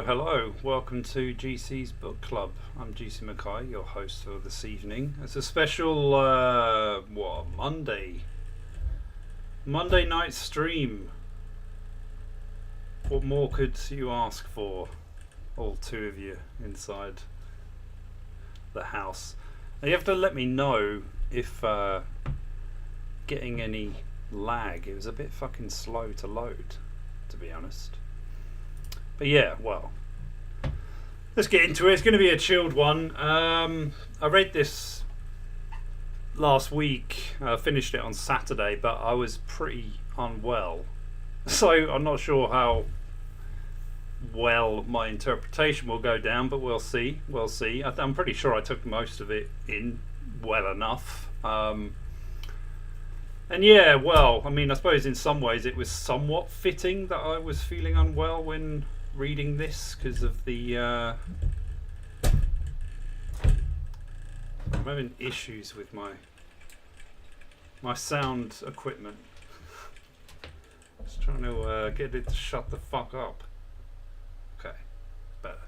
Hello. Welcome to GC's Book Club. I'm garethcmckay, your host for this evening. It's a special, Monday night stream. What more could you ask for, all two of you inside the house? Now you have to let me know if getting any lag. It was a bit fucking slow to load, to be honest. But yeah, well, let's get into it. It's going to be a chilled one. I read this last week. I finished it on Saturday, but I was pretty unwell. So I'm not sure how well my interpretation will go down, but we'll see. I'm pretty sure I took most of it in well enough. And yeah, well, I mean, I suppose in some ways it was somewhat fitting that I was feeling unwell when reading this because of the I'm having issues with my sound equipment. Just trying to get it to shut the fuck up. Okay, better.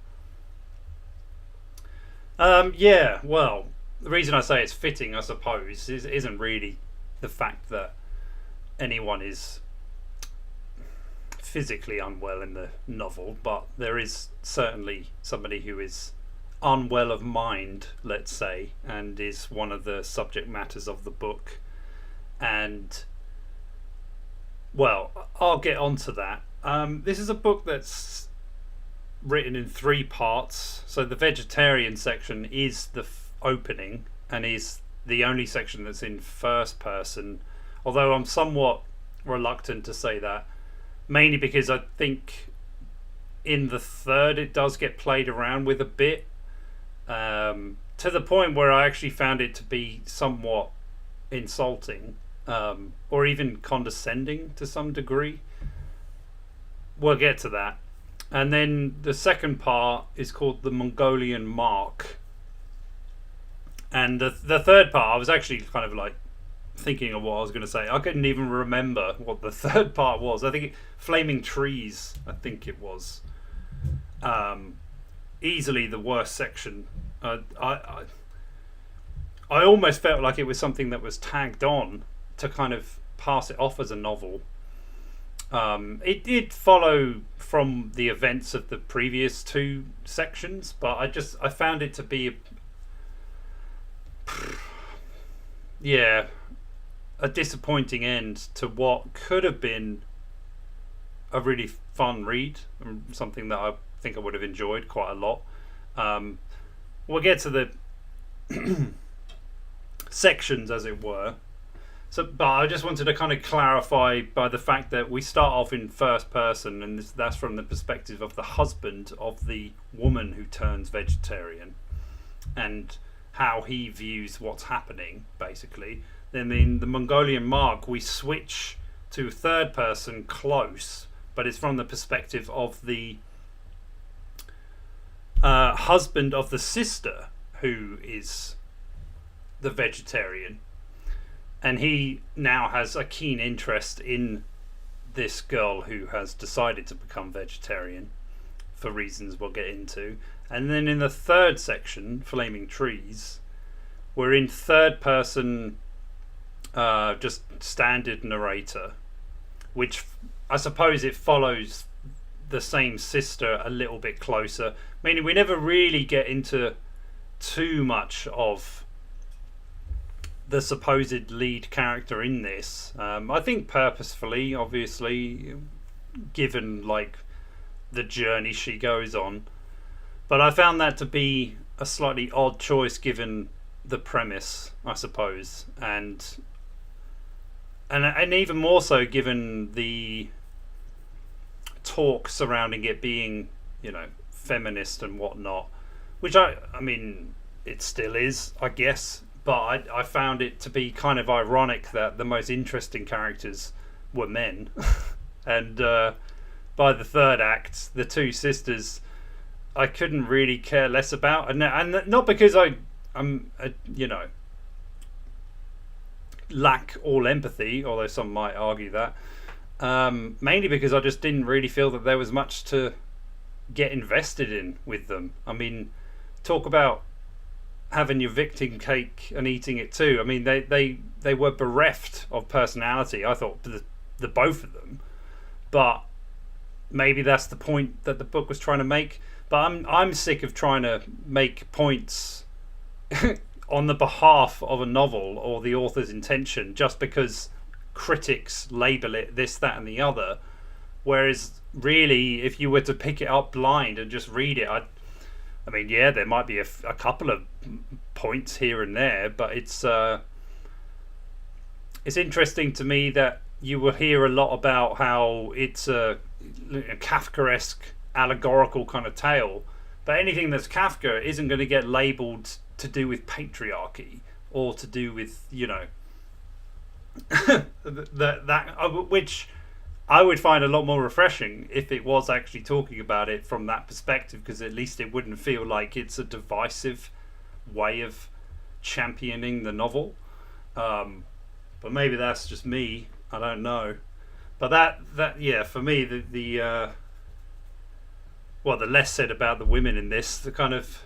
Yeah, well, the reason I say it's fitting, I suppose, isn't really the fact that anyone is physically unwell in the novel, but there is certainly somebody who is unwell of mind, let's say, and is one of the subject matters of the book. And well, I'll get onto that. This is a book that's written in 3 parts. So the vegetarian section is the opening and is the only section that's in first person, although I'm somewhat reluctant to say that, mainly because I think in the third it does get played around with a bit, to the point where I actually found it to be somewhat insulting, or even condescending to some degree. We'll get to that. And then the second part is called the Mongolian Mark. And the third part, I was actually kind of like thinking of what I was going to say. I couldn't even remember what the third part was. I think Flaming Trees, I think it was. Easily the worst section. I almost felt like it was something that was tagged on to kind of pass it off as a novel. It did follow from the events of the previous 2 sections, but I found it to be a disappointing end to what could have been a really fun read, and something that I think I would have enjoyed quite a lot. We'll get to the sections, as it were. But I just wanted to kind of clarify by the fact that we start off in first person, and that's from the perspective of the husband of the woman who turns vegetarian, and how he views what's happening, basically. Then in the Mongolian Mark, we switch to third person close, but it's from the perspective of the husband of the sister who is the vegetarian. And he now has a keen interest in this girl who has decided to become vegetarian for reasons we'll get into. And then in the third section, Flaming Trees, we're in third person, just standard narrator, which I suppose it follows the same sister a little bit closer. Meaning we never really get into too much of the supposed lead character in this. I think purposefully, obviously, given like the journey she goes on. But I found that to be a slightly odd choice given the premise, I suppose, and even more so given the talk surrounding it being, feminist and whatnot, which I mean, it still is, I guess. But I found it to be kind of ironic that the most interesting characters were men, and by the third act, the two sisters I couldn't really care less about, and not because I'm lack all empathy, although some might argue that. Mainly because I just didn't really feel that there was much to get invested in with them. I mean, talk about having your victim cake and eating it too. I mean, they were bereft of personality, I thought, the both of them. But maybe that's the point that the book was trying to make. But I'm sick of trying to make points on the behalf of a novel or the author's intention just because critics label it this, that, and the other. Whereas, really, if you were to pick it up blind and just read it, I mean, yeah, there might be a couple of points here and there, but it's interesting to me that you will hear a lot about how it's a Kafkaesque, allegorical kind of tale, but anything that's Kafka isn't going to get labelled to do with patriarchy or to do with, which I would find a lot more refreshing if it was actually talking about it from that perspective, because at least it wouldn't feel like it's a divisive way of championing the novel. But maybe that's just me. I don't know. But that yeah, for me, the less said about the women in this, the kind of,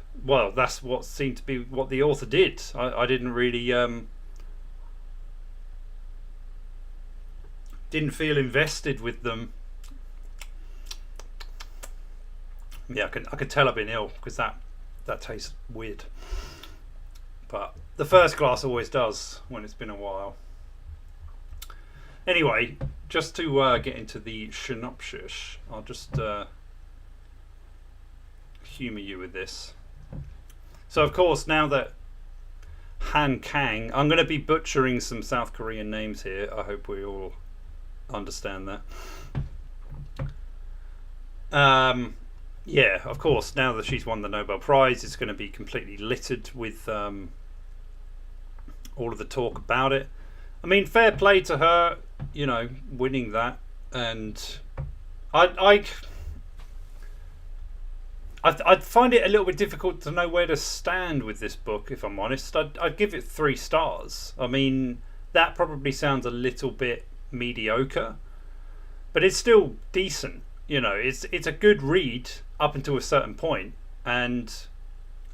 that's what seemed to be what the author did. I didn't really didn't feel invested with them. Yeah, I could tell I've been ill because that tastes weird. But the first glass always does when it's been a while. Anyway, just to get into the synopsis, I'll just humour you with this. So, of course, now that Han Kang, I'm going to be butchering some South Korean names here. I hope we all understand that. Yeah, of course, now that she's won the Nobel Prize, it's going to be completely littered with all of the talk about it. I mean, fair play to her, winning that, and I'd find it a little bit difficult to know where to stand with this book, if I'm honest. I'd give it 3 stars. I mean, that probably sounds a little bit mediocre, but it's still decent. It's a good read up until a certain point, and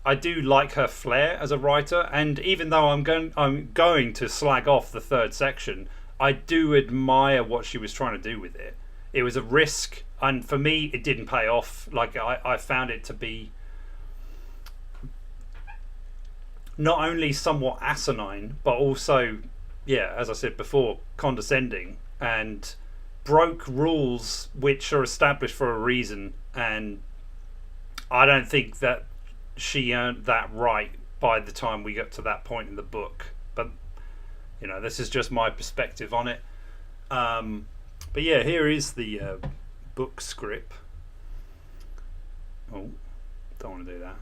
I do like her flair as a writer. And even though I'm going to slag off the 3rd section, I do admire what she was trying to do with it. It was a risk, and for me, it didn't pay off. Like I found it to be not only somewhat asinine, but also, yeah, as I said before, condescending, and broke rules which are established for a reason. And I don't think that she earned that right by the time we get to that point in the book. But this is just my perspective on it. But yeah, here is the book script. Oh, don't want to do that.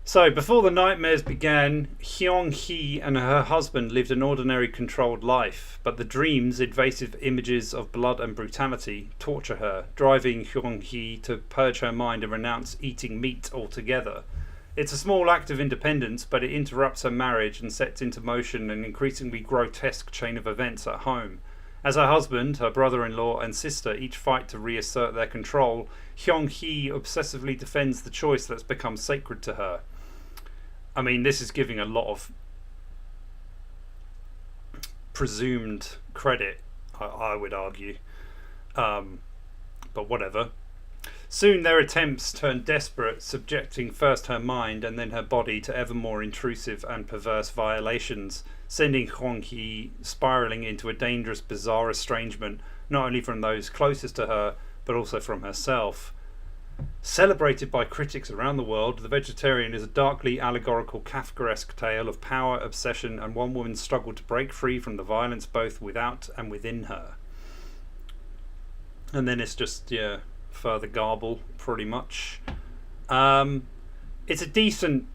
So, before the nightmares began, Hyung-hee and her husband lived an ordinary, controlled life, but the dreams, invasive images of blood and brutality, torture her, driving Hyung-hee to purge her mind and renounce eating meat altogether. It's a small act of independence, but it interrupts her marriage and sets into motion an increasingly grotesque chain of events at home. As her husband, her brother-in-law and sister each fight to reassert their control, Hyung-hee obsessively defends the choice that's become sacred to her. I mean, this is giving a lot of presumed credit, I would argue. But whatever. Soon their attempts turn desperate, subjecting first her mind and then her body to ever more intrusive and perverse violations, sending Hyung-hee spiralling into a dangerous, bizarre estrangement, not only from those closest to her, but also from herself. Celebrated by critics around the world, The Vegetarian is a darkly allegorical Kafkaesque tale of power, obsession, and one woman's struggle to break free from the violence both without and within her. And then it's just, yeah, further garble, pretty much. It's a decent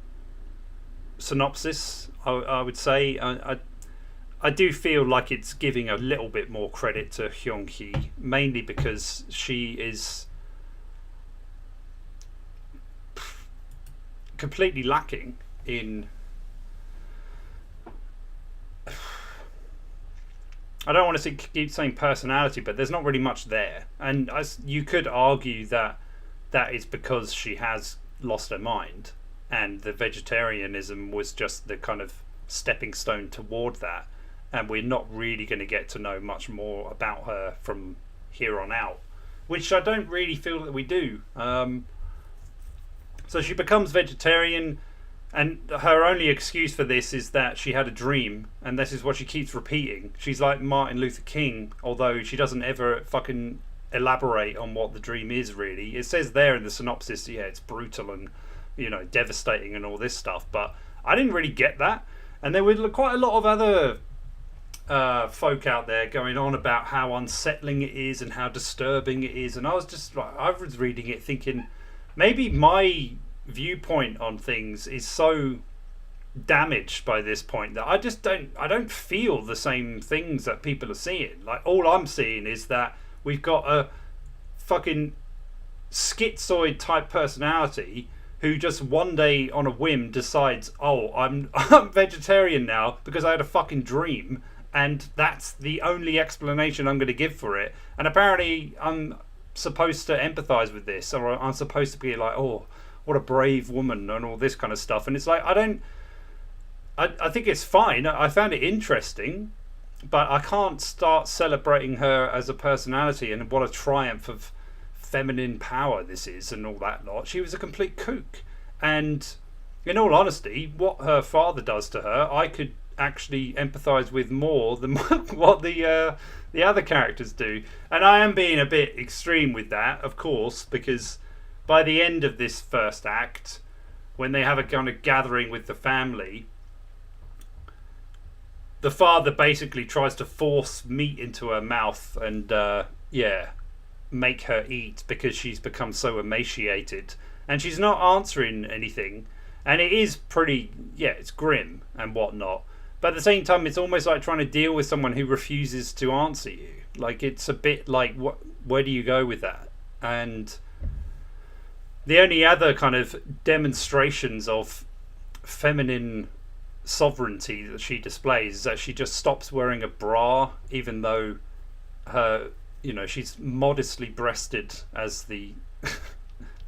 synopsis, I would say. I do feel like it's giving a little bit more credit to Hyun-hee, mainly because she is completely lacking in... I don't want to keep saying personality, but there's not really much there. And you could argue that is because she has lost her mind, and the vegetarianism was just the kind of stepping stone toward that. And we're not really going to get to know much more about her from here on out, which I don't really feel that we do. So she becomes vegetarian, and her only excuse for this is that she had a dream, and this is what she keeps repeating. She's like Martin Luther King, although she doesn't ever fucking elaborate on what the dream is, really. It says there in the synopsis, yeah, it's brutal and, you know, devastating and all this stuff, but I didn't really get that. And there were quite a lot of other folk out there going on about how unsettling it is and how disturbing it is, and I was just like, I was reading it thinking, maybe my viewpoint on things is so damaged by this point that I don't feel the same things that people are seeing. Like, all I'm seeing is that we've got a fucking schizoid type personality who just one day on a whim decides, oh, I'm vegetarian now because I had a fucking dream, and that's the only explanation I'm going to give for it. And apparently I'm supposed to empathize with this, or I'm supposed to be like, oh, what a brave woman and all this kind of stuff. And it's like, I think it's fine. I found it interesting, but I can't start celebrating her as a personality and what a triumph of feminine power this is and all that lot. She was a complete kook, and in all honesty, what her father does to her, I could actually empathize with more than what the other characters do. And I am being a bit extreme with that, of course, because by the end of this first act, when they have a kind of gathering with the family, the father basically tries to force meat into her mouth and make her eat because she's become so emaciated, and she's not answering anything. And it is pretty, it's grim and whatnot, but at the same time it's almost like trying to deal with someone who refuses to answer you. Like, it's a bit like, where do you go with that? And the only other kind of demonstrations of feminine sovereignty that she displays is that she just stops wearing a bra, even though her, you know, she's modestly breasted as the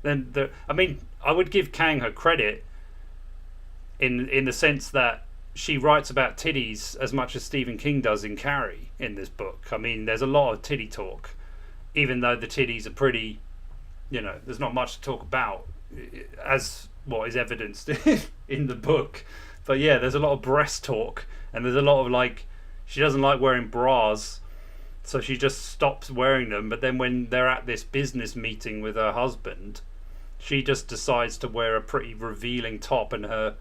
I would give Kang her credit in the sense that she writes about titties as much as Stephen King does in Carrie in this book. I mean, there's a lot of titty talk, even though the titties are pretty, you know, there's not much to talk about, as what is evidenced in the book. But yeah, there's a lot of breast talk, and there's a lot of, like, she doesn't like wearing bras, so she just stops wearing them. But then when they're at this business meeting with her husband, she just decides to wear a pretty revealing top, and her,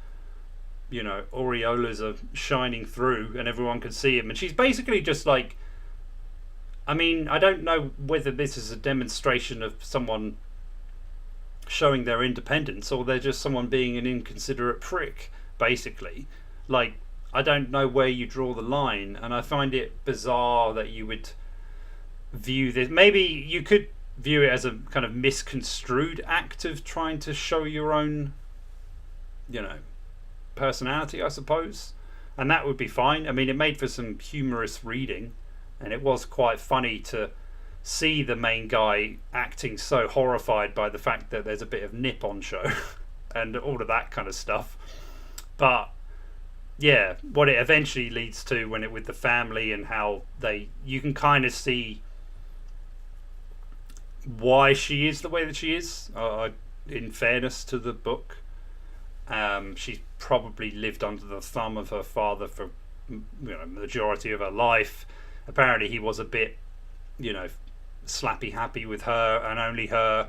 you know, aureolas are shining through and everyone can see him. And she's basically just like, I mean, I don't know whether this is a demonstration of someone showing their independence or they're just someone being an inconsiderate prick, basically. Like, I don't know where you draw the line, and I find it bizarre that you would view this. Maybe you could view it as a kind of misconstrued act of trying to show your own, you know, personality, I suppose, and that would be fine. I mean, it made for some humorous reading, and it was quite funny to see the main guy acting so horrified by the fact that there's a bit of nip on show and all of that kind of stuff. But yeah, what it eventually leads to when it with the family and how you can kind of see why she is the way that she is, in fairness to the book. She's probably lived under the thumb of her father for, you know, majority of her life. Apparently he was a bit, you know, slappy happy with her and only her,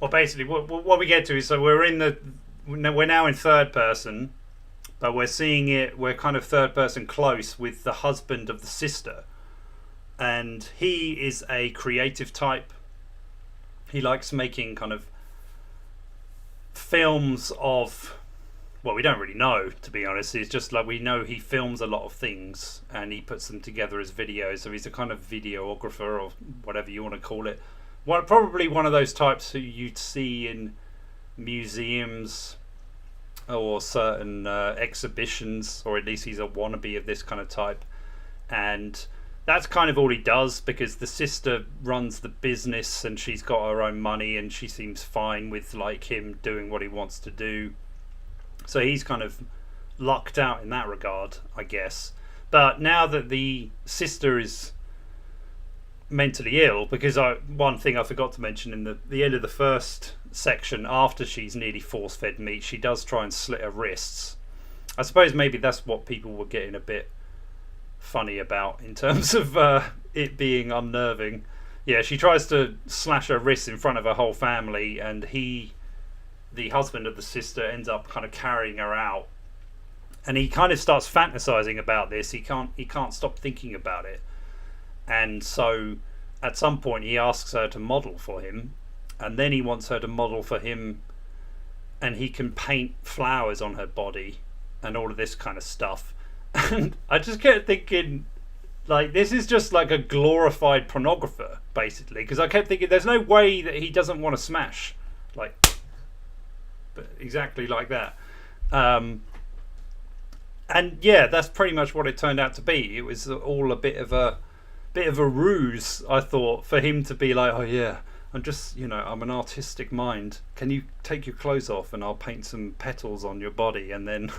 Well, basically, what we get to is, so we're now in third person, but we're seeing it. We're kind of third person close with the husband of the sister, and he is a creative type. He likes making kind of films of, well, we don't really know, to be honest. It's just like we know he films a lot of things and he puts them together as videos. So he's a kind of videographer, or whatever you want to call it. Probably one of those types who you'd see in museums or certain exhibitions, or at least he's a wannabe of this kind of type. And that's kind of all he does, because the sister runs the business and she's got her own money and she seems fine with like him doing what he wants to do. So he's kind of lucked out in that regard, I guess. But now that the sister is mentally ill, because one thing I forgot to mention in the end of the first section, after she's nearly force fed meat, she does try and slit her wrists. I suppose maybe that's what people were getting a bit funny about in terms of it being unnerving. Yeah, she tries to slash her wrists in front of her whole family, and the husband of the sister, ends up kind of carrying her out, and he kind of starts fantasizing about this. He can't stop thinking about it, and so at some point he asks her to model for him, and then he wants her to model for him, and he can paint flowers on her body and all of this kind of stuff. And I just kept thinking, like, this is just like a glorified pornographer, basically, because I kept thinking there's no way that he doesn't want to smash, like, but exactly like that. And yeah, that's pretty much what it turned out to be. It was all a bit of a ruse, I thought, for him to be like, oh yeah, I'm just, I'm an artistic mind. Can you take your clothes off and I'll paint some petals on your body, and then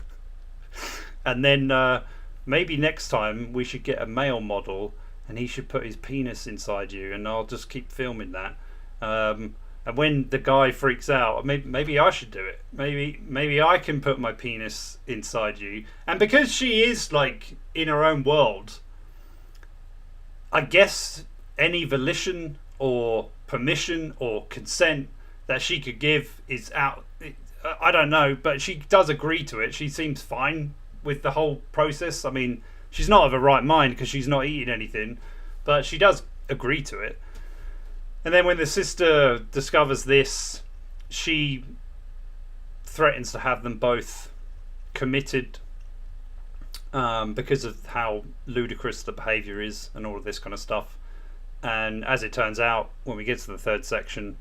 maybe next time we should get a male model and he should put his penis inside you, and I'll just keep filming that. And when the guy freaks out, maybe I should do it. Maybe I can put my penis inside you. And because she is like in her own world, I guess any volition or permission or consent that she could give is out. I don't know, but she does agree to it. She seems fine with the whole process. I mean, she's not of her right mind because she's not eating anything, but she does agree to it. And then when the sister discovers this, she threatens to have them both committed because of how ludicrous the behaviour is and all of this kind of stuff. And as it turns out, when we get to the third section,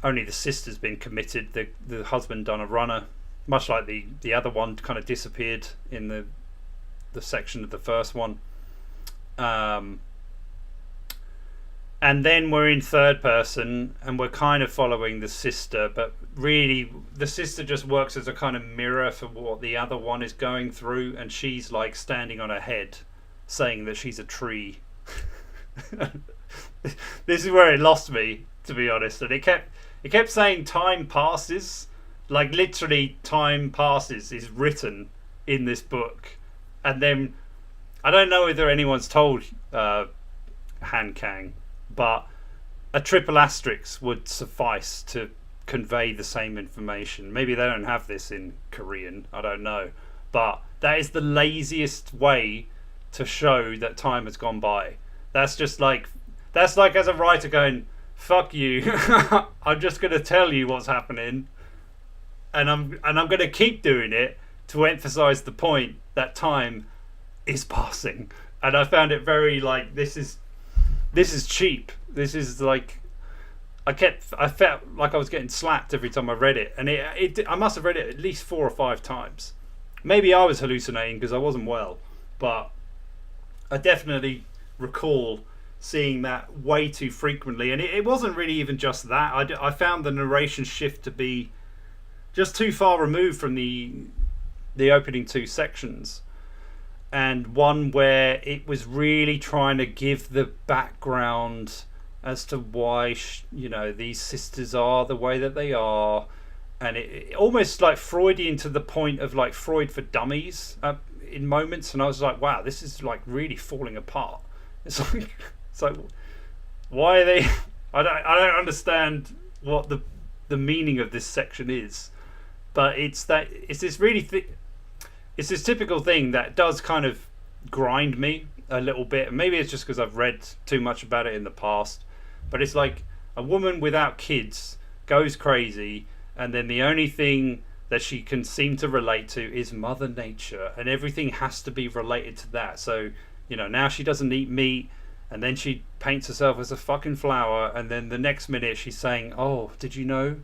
only the sister's been committed. The husband done a runner, much like the other one kind of disappeared in the section of the first one. And then we're in third person and we're kind of following the sister, but really the sister just works as a kind of mirror for what the other one is going through, and she's like standing on her head saying that she's a tree. This is where it lost me, to be honest. And it kept saying time passes, like literally time passes is written in this book. And then I don't know whether anyone's told Han Kang, but a triple asterisk would suffice to convey the same information. Maybe they don't have this in Korean, I don't know, but that is the laziest way to show that time has gone by. That's like as a writer going, fuck you, I'm just going to tell you what's happening, and I'm going to keep doing it to emphasize the point that time is passing. And I found it very like, this is cheap. This is like, I felt like I was getting slapped every time I read it, and I must have read it at least 4 or 5 times. Maybe I was hallucinating because I wasn't well, but I definitely recall seeing that way too frequently. And it wasn't really even just that. I found the narration shift to be just too far removed from the opening 2 sections, and one where it was really trying to give the background as to why these sisters are the way that they are, and it almost like Freudian to the point of like Freud for dummies in moments. And I was like, wow, this is like really falling apart. It's like why are they? I don't understand what the meaning of this section is. But it's this really it's this typical thing that does kind of grind me a little bit. Maybe it's just because I've read too much about it in the past. But it's like a woman without kids goes crazy, and then the only thing that she can seem to relate to is Mother Nature, and everything has to be related to that. So, now she doesn't eat meat, and then she paints herself as a fucking flower, and then the next minute she's saying, oh, did you know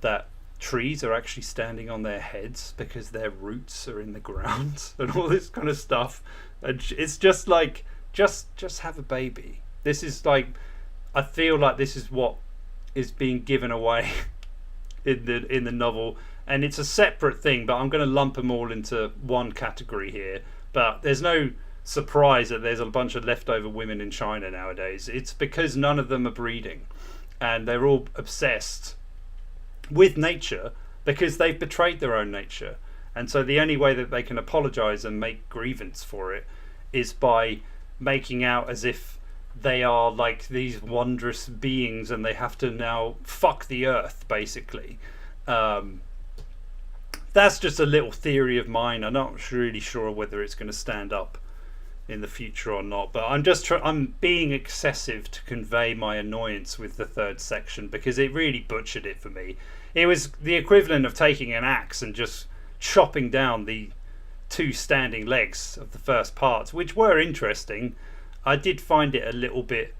that trees are actually standing on their heads because their roots are in the ground, and all this kind of stuff. And it's just like, just have a baby. This is like, I feel like this is what is being given away in the novel, and it's a separate thing, but I'm going to lump them all into one category here. But there's no surprise that there's a bunch of leftover women in China nowadays. It's because none of them are breeding, and they're all obsessed with nature because they've betrayed their own nature. And so the only way that they can apologize and make grievance for it is by making out as if they are like these wondrous beings and they have to now fuck the earth, basically. That's just a little theory of mine. I'm not really sure whether it's going to stand up in the future or not, but I'm being excessive to convey my annoyance with the third section because it really butchered it for me. It was the equivalent of taking an axe and just chopping down the two standing legs of the first parts, which were interesting. I did find it a little bit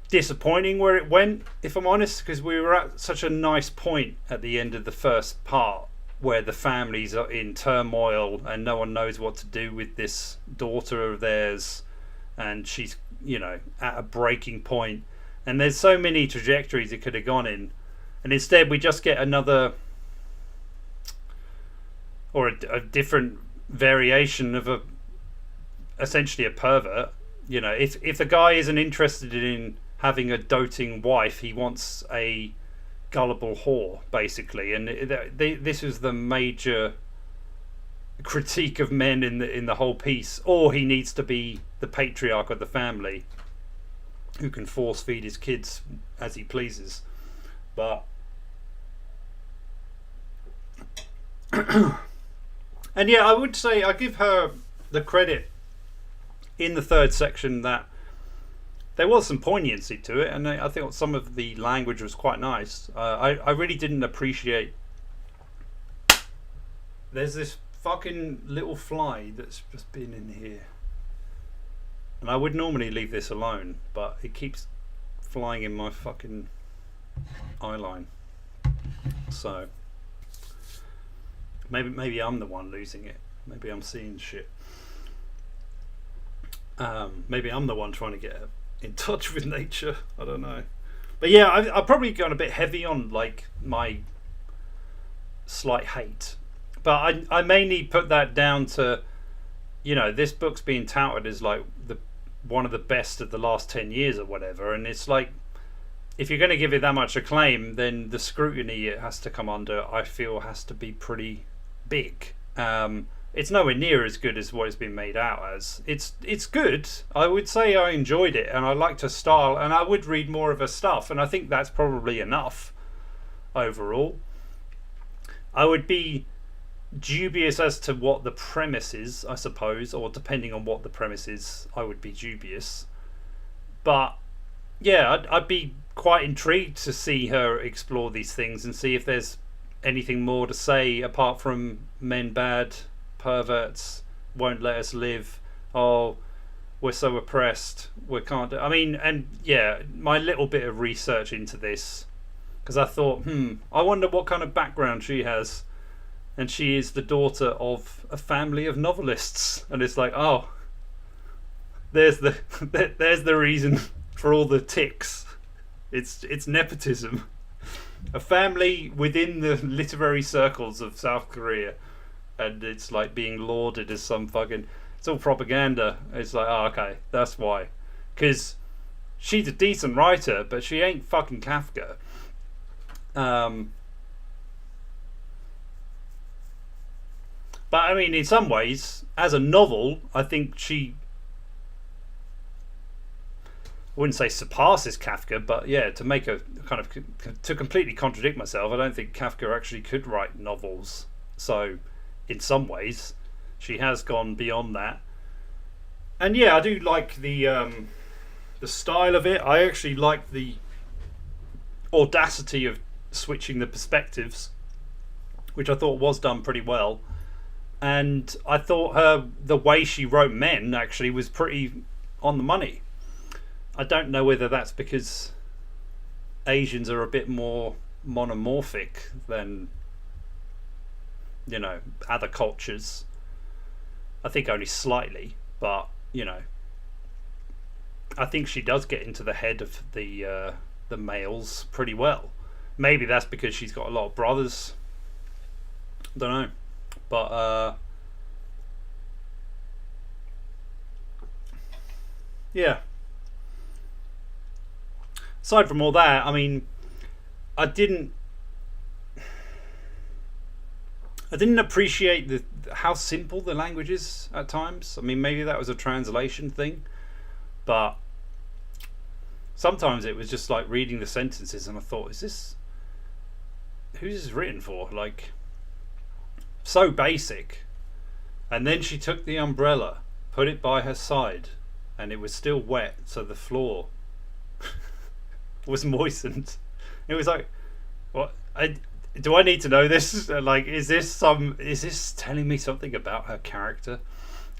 disappointing where it went, if I'm honest, because we were at such a nice point at the end of the first part where the families are in turmoil and no one knows what to do with this daughter of theirs, and she's at a breaking point, and there's so many trajectories it could have gone in, and instead we just get another or a different variation of essentially a pervert. If the guy isn't interested in having a doting wife, he wants a gullible whore, basically. And this is the major critique of men in the whole piece. Or he needs to be the patriarch of the family who can force feed his kids as he pleases. But and yeah, I would say I give her the credit in the third section that there was some poignancy to it, and I think some of the language was quite nice. I really didn't appreciate. There's this fucking little fly that's just been in here, and I would normally leave this alone, but it keeps flying in my fucking eye line. So maybe I'm the one losing it. Maybe I'm seeing shit. Maybe I'm the one trying to get in touch with nature. I don't know. But yeah, I've probably gone a bit heavy on like my slight hate. But I mainly put that down to, this book's being touted as like one of the best of the last 10 years or whatever. And it's like, if you're going to give it that much acclaim, then the scrutiny it has to come under, I feel, has to be pretty big. It's nowhere near as good as what it's been made out as. It's good. I would say I enjoyed it, and I liked her style, and I would read more of her stuff, and I think that's probably enough overall. I would be dubious as to what the premise is, I suppose, or depending on what the premise is, I would be dubious. But yeah, I'd be quite intrigued to see her explore these things and see if there's anything more to say apart from men bad, perverts won't let us live, oh, we're so oppressed, we can't do. I mean, and yeah, my little bit of research into this, because I thought, I wonder what kind of background she has, and she is the daughter of a family of novelists, and it's like, oh, there's the reason for all the tics. It's nepotism. A family within the literary circles of South Korea, and it's like being lauded as some fucking, it's all propaganda. It's like, oh, okay, that's why, because she's a decent writer, but she ain't fucking Kafka. But I mean, in some ways, as a novel, I think I wouldn't say surpasses Kafka, but yeah, to make a kind of to completely contradict myself, I don't think Kafka actually could write novels. So, in some ways, she has gone beyond that. And yeah, I do like the style of it. I actually like the audacity of switching the perspectives, which I thought was done pretty well. And I thought the way she wrote men actually was pretty on the money. I don't know whether that's because Asians are a bit more monomorphic than, you know, other cultures. I think only slightly, but you know, I think she does get into the head of the males pretty well. Maybe that's because she's got a lot of brothers. I don't know, but yeah. Aside from all that, I mean, I didn't I didn't appreciate how simple the language is at times. I mean, maybe that was a translation thing, but sometimes it was just like reading the sentences, and I thought, who's this written for? Like, so basic. And then she took the umbrella, put it by her side, and it was still wet, so the floor was moistened. It was like, what? Do I need to know this? Like, is this telling me something about her character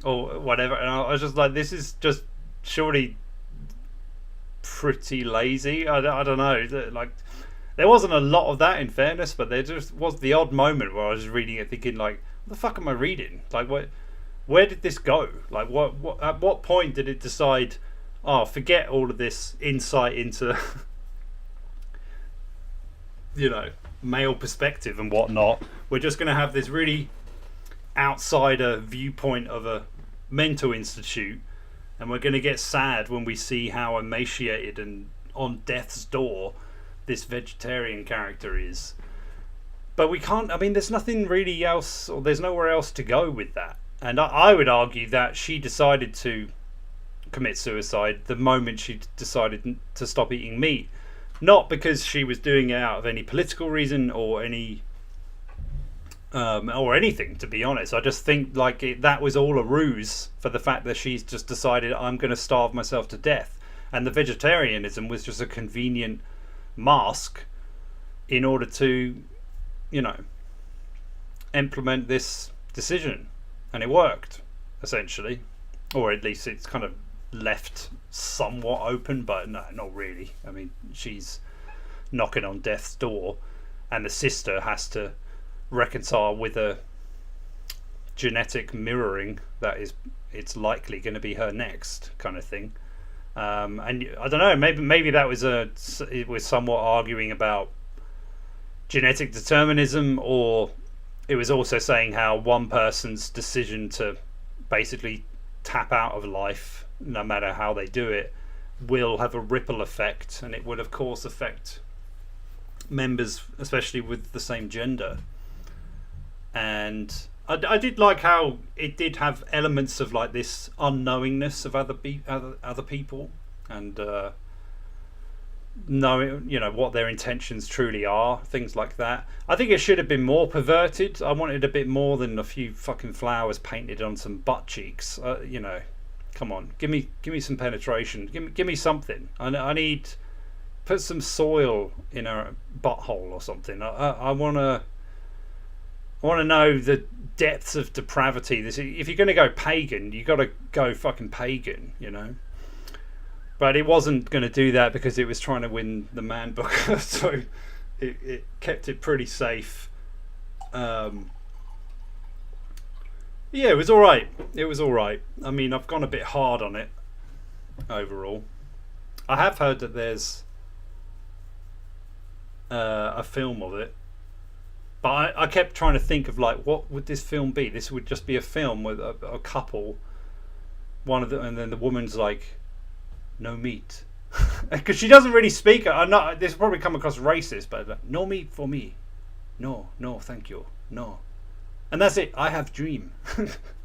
or whatever? And I was just like, this is just surely pretty lazy. I don't know. Like, there wasn't a lot of that, in fairness, but there just was the odd moment where I was reading it thinking, like, what the fuck am I reading? Like, where did this go? Like, what at what point did it decide, oh, forget all of this insight into you know, male perspective and whatnot. We're just going to have this really outsider viewpoint of a mental institute, and we're going to get sad when we see how emaciated and on death's door this vegetarian character is. But we can't, I mean, there's nothing really else, or there's nowhere else to go with that. And I would argue that she decided to commit suicide the moment she decided to stop eating meat. Not because she was doing it out of any political reason or any or anything, to be honest. I just think like that was all a ruse for the fact that she's just decided, I'm going to starve myself to death, and the vegetarianism was just a convenient mask in order to, you know, implement this decision, and it worked essentially, or at least it's kind of left somewhat open, but no, not really. I mean, she's knocking on death's door, and the sister has to reconcile with a genetic mirroring that it's likely going to be her next kind of thing. And I don't know, maybe that was it was somewhat arguing about genetic determinism, or it was also saying how one person's decision to basically tap out of life, no matter how they do it, will have a ripple effect, and it would of course affect members, especially with the same gender. And I did like how it did have elements of like this unknowingness of other people, and knowing, you know, what their intentions truly are, things like that. I think it should have been more perverted. I wanted a bit more than a few fucking flowers painted on some butt cheeks. You know, come on, give me some penetration. Give me something. I need, put some soil in her butthole or something. I want to know the depths of depravity. If you're going to go pagan, you got to go fucking pagan, you know. But it wasn't going to do that because it was trying to win the Man Booker, so it kept it pretty safe. Yeah, it was all right. It was all right. I mean, I've gone a bit hard on it overall. I have heard that there's a film of it, but I kept trying to think of like, what would this film be? This would just be a film with a couple, and then the woman's like, no meat, because she doesn't really speak. I'm not. This will probably come across racist, but like, no meat for me. No, thank you. No. And that's it. I have dream.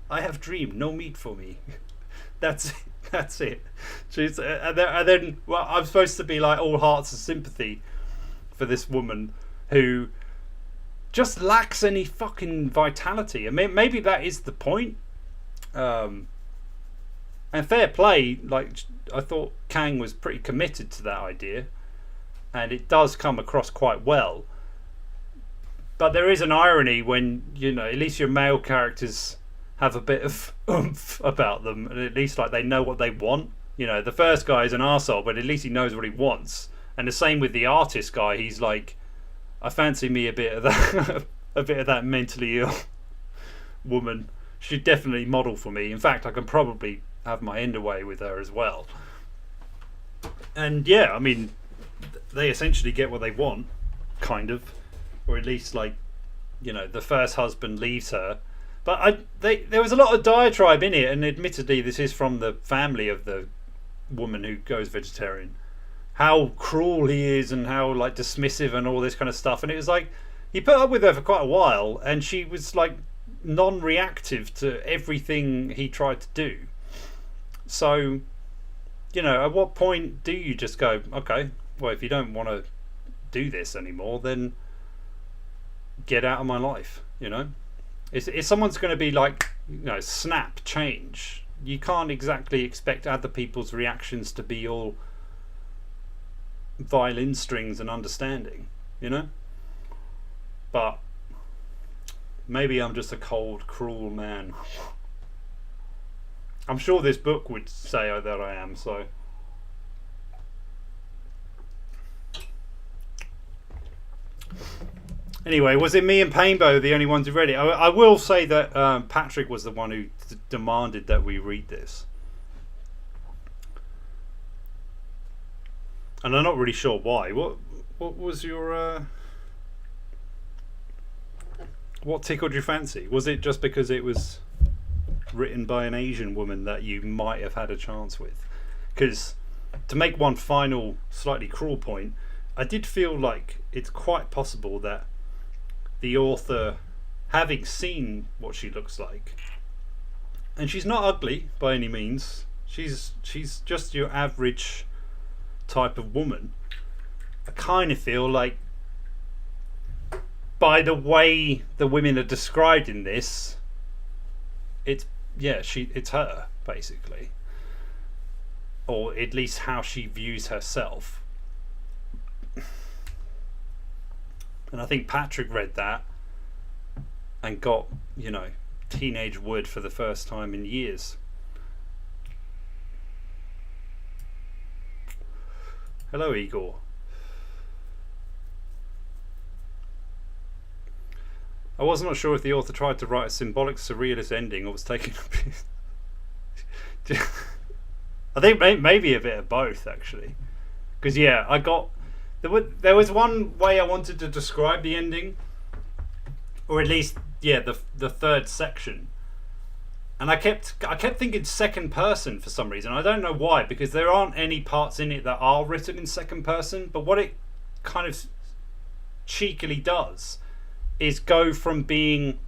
I have dream. No meat for me. That's it. That's it. She's and then well, I'm supposed to be like all hearts and sympathy for this woman who just lacks any fucking vitality. I mean, maybe that is the point. And fair play. Like, I thought Kang was pretty committed to that idea, and it does come across quite well. But there is an irony when, you know, at least your male characters have a bit of oomph about them, and at least like they know what they want. You know, the first guy is an arsehole, but at least he knows what he wants. And the same with the artist guy. He's like, I fancy me a bit of that, a bit of that mentally ill woman. She'd definitely model for me. In fact, I can probably have my end away with her as well. And yeah, I mean, they essentially get what they want, kind of, or at least like, you know, the first husband leaves her. But there was a lot of diatribe in it, and admittedly this is from the family of the woman who goes vegetarian. How cruel he is and how like dismissive and all this kind of stuff. And it was like, he put up with her for quite a while, and she was like non-reactive to everything he tried to do. So, you know, at what point do you just go, okay, well, if you don't want to do this anymore, then get out of my life, you know? If someone's going to be like, you know, snap, change, you can't exactly expect other people's reactions to be all violin strings and understanding, you know? But maybe I'm just a cold, cruel man. I'm sure this book would say that I am, so... Anyway, was it me and Painbow the only ones who read it? I will say that Patrick was the one who demanded that we read this. And I'm not really sure why. What was your... what tickled your fancy? Was it just because it was written by an Asian woman that you might have had a chance with? Because to make one final slightly cruel point, I did feel like it's quite possible that the author, having seen what she looks like, and she's not ugly by any means, she's just your average type of woman. I kind of feel like, by the way the women are described in this, it's her basically, or at least how she views herself. And I think Patrick read that and got, you know, teenage wood for the first time in years. Hello, Igor. I was not sure if the author tried to write a symbolic surrealist ending or was taking a piece. I think maybe a bit of both, actually. Because, yeah, there was one way I wanted to describe the ending, or at least, yeah, the third section, and I kept thinking second person for some reason. I don't know why, because there aren't any parts in it that are written in second person. But what it kind of cheekily does is go from being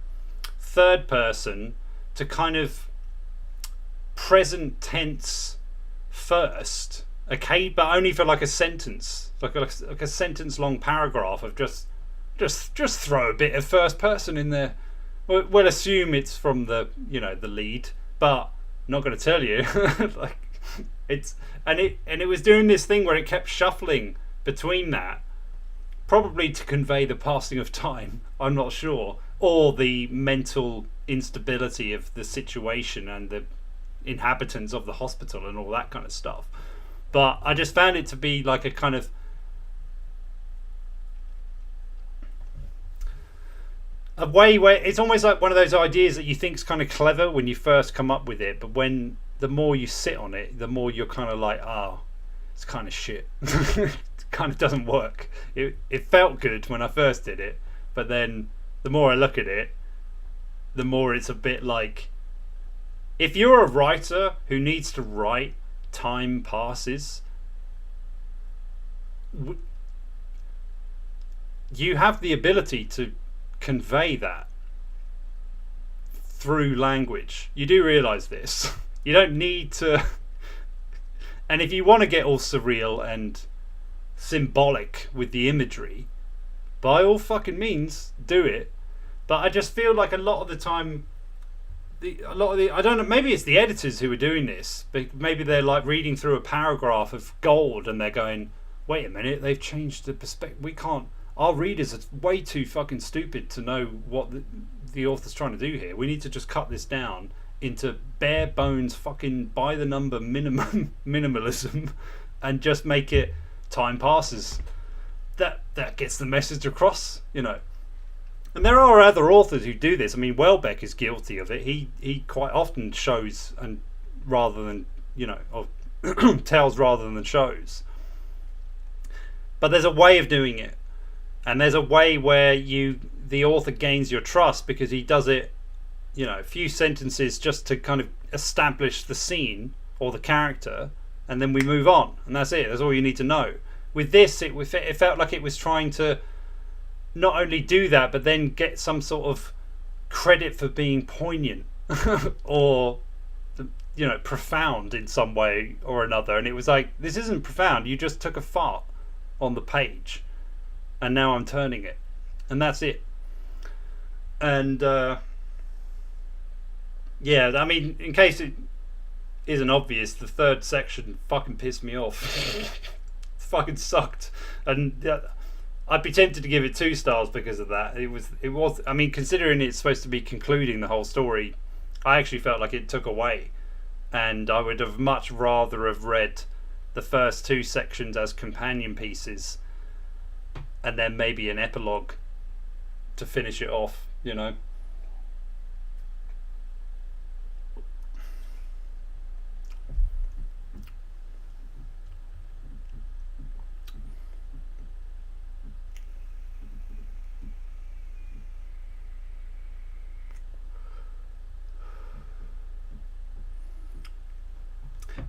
third person to kind of present tense first. Okay, but only for like a sentence, like a sentence long paragraph of just throw a bit of first person in there. We'll assume it's from the, you know, the lead, but not going to tell you. Like it was doing this thing where it kept shuffling between that, probably to convey the passing of time. I'm not sure, or the mental instability of the situation and the inhabitants of the hospital and all that kind of stuff. But I just found it to be like a kind of a way where it's almost like one of those ideas that you think is kind of clever when you first come up with it, but when the more you sit on it, the more you're kind of like, oh, it's kind of shit. It kind of doesn't work. It felt good when I first did it, but then the more I look at it, the more it's a bit like, if you're a writer who needs to write, time passes, you have the ability to convey that through language. You do realise this. You don't need to And if you want to get all surreal and symbolic with the imagery, by all fucking means, do it. But I just feel like a lot of the time, I don't know, maybe it's the editors who are doing this. Maybe they're like reading through a paragraph of gold and they're going, wait a minute, they've changed the perspective. We can't. Our readers are way too fucking stupid to know what the author's trying to do here. We need to just cut this down into bare bones fucking by the number minimalism and just make it time passes. That gets the message across, you know. And there are other authors who do this. I mean, Welbeck is guilty of it. He quite often shows and rather than, you know, or tells rather than shows. But there's a way of doing it. And there's a way where the author gains your trust because he does it, you know, a few sentences just to kind of establish the scene or the character, and then we move on. And that's it. That's all you need to know. With this, it felt like it was trying to not only do that, but then get some sort of credit for being poignant or, you know, profound in some way or another. And it was like, this isn't profound. You just took a fart on the page and now I'm turning it. And that's it. And, yeah, I mean, in case it isn't obvious, the third section fucking pissed me off. Fucking sucked. And I'd be tempted to give it 2 stars because of that. It was. I mean, considering it's supposed to be concluding the whole story, I actually felt like it took away, and I would have much rather have read the first 2 sections as companion pieces, and then maybe an epilogue to finish it off. You know.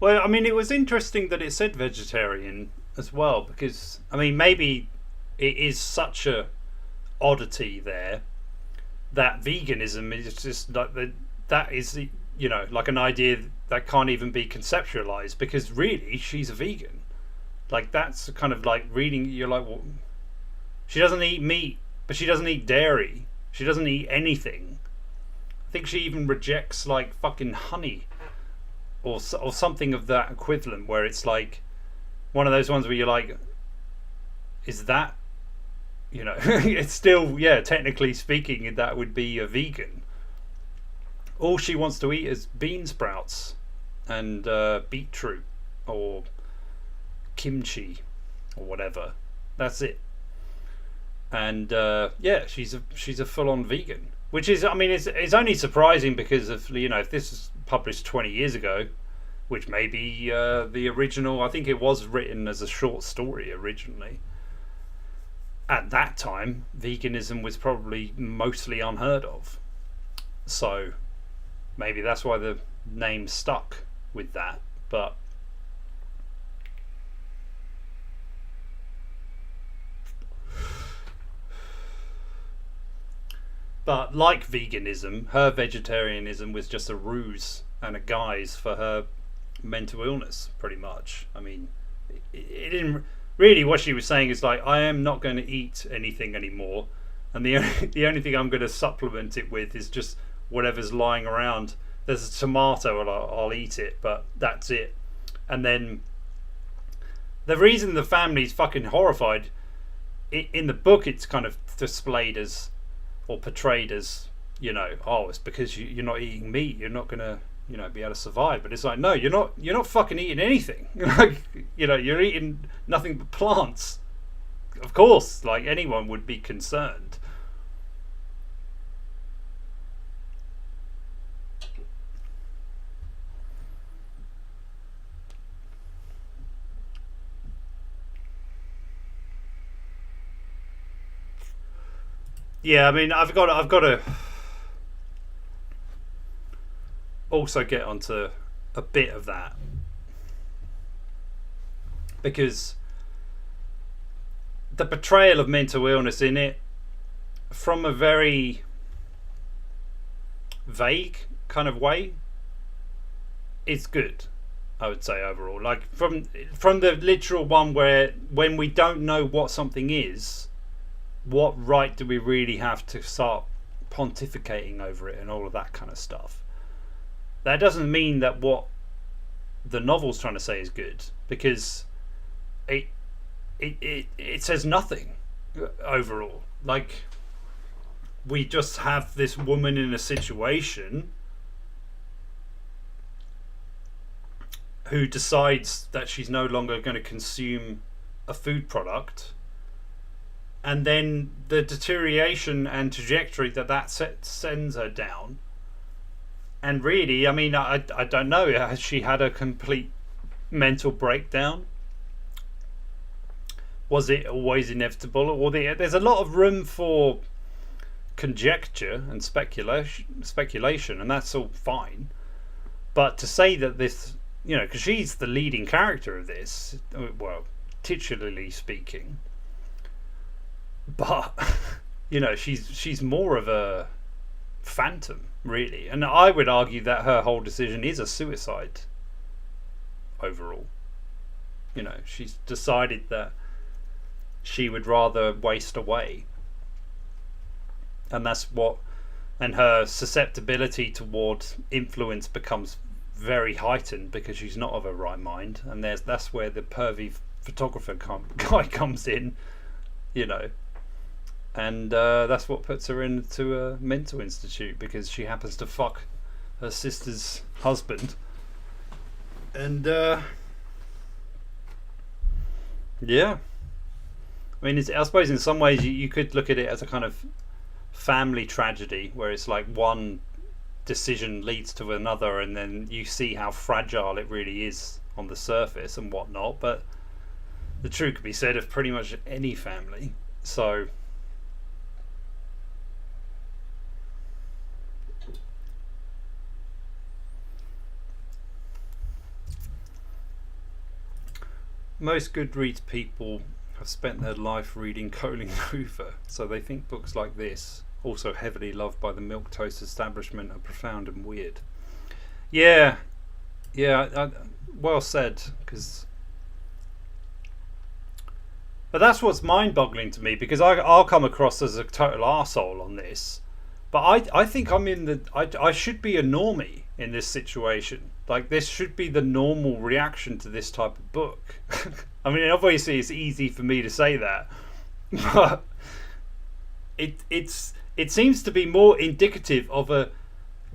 Well, I mean, it was interesting that it said vegetarian as well, because, I mean, maybe it is such a oddity there that veganism is just like that is, you know, like an idea that can't even be conceptualized, because really she's a vegan. Like, that's kind of like reading, you're like, well, she doesn't eat meat, but she doesn't eat dairy, she doesn't eat anything. I think she even rejects like fucking honey or something of that equivalent, where it's like one of those ones where you're like, is that, you know, it's still, yeah, technically speaking, that would be a vegan. All she wants to eat is bean sprouts and beetroot or kimchi or whatever. That's it. And yeah, she's a full-on vegan, which is, I mean, it's only surprising because of, you know, if this is published 20 years ago, which may be the original, I think it was written as a short story originally. At that time, veganism was probably mostly unheard of. So maybe that's why the name stuck with that. But like veganism, her vegetarianism was just a ruse and a guise for her mental illness, pretty much. I mean, it didn't really, what she was saying is like, I am not going to eat anything anymore, and the only thing I'm going to supplement it with is just whatever's lying around. There's a tomato and I'll eat it, but that's it. And then the reason the family's fucking horrified, in the book it's kind of displayed as, or portrayed as, you know, oh, it's because you're not eating meat, you're not gonna, you know, be able to survive. But it's like, no, you're not fucking eating anything. Like, you know, you're eating nothing but plants. Of course, like, anyone would be concerned. Yeah, I mean, I've got to also get onto a bit of that, because the portrayal of mental illness in it, from a very vague kind of way, is good. I would say overall, like from the literal one where when we don't know what something is, what right do we really have to start pontificating over it and all of that kind of stuff? That doesn't mean that what the novel's trying to say is good, because it says nothing overall. Like, we just have this woman in a situation who decides that she's no longer going to consume a food product, and then the deterioration and trajectory that sends her down. And really, I mean, I don't know, has she had a complete mental breakdown? Was it always inevitable? Or there's a lot of room for conjecture and speculation, and that's all fine. But to say that this, you know, because she's the leading character of this, well, titularly speaking, but you know, she's more of a phantom, really. And I would argue that her whole decision is a suicide overall. You know, she's decided that she would rather waste away, and that's what, and her susceptibility toward influence becomes very heightened because she's not of her right mind, and that's where the pervy photographer guy comes in, you know. And that's what puts her into a mental institute, because she happens to fuck her sister's husband. And yeah, I mean, I suppose in some ways you could look at it as a kind of family tragedy, where it's like one decision leads to another, and then you see how fragile it really is on the surface and whatnot. But the truth could be said of pretty much any family. So most Goodreads people have spent their life reading Colin Hoover, so they think books like this, also heavily loved by the milquetoast establishment, are profound and weird. Yeah, well said. But that's what's mind-boggling to me, because I'll come across as a total arsehole on this, but I think I'm in the... I should be a normie in this situation. Like, this should be the normal reaction to this type of book. I mean, obviously it's easy for me to say that, but it seems to be more indicative of a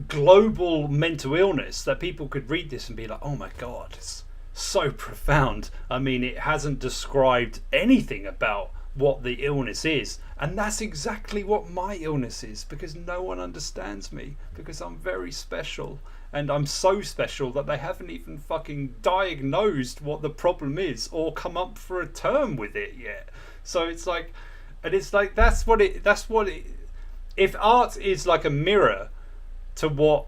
global mental illness, that people could read this and be like, oh my god, it's so profound. I mean, it hasn't described anything about what the illness is, and that's exactly what my illness is, because no one understands me, because I'm very special. And I'm so special that they haven't even fucking diagnosed what the problem is or come up for a term with it yet. So it's like, and it's like, that's what it, if art is like a mirror to what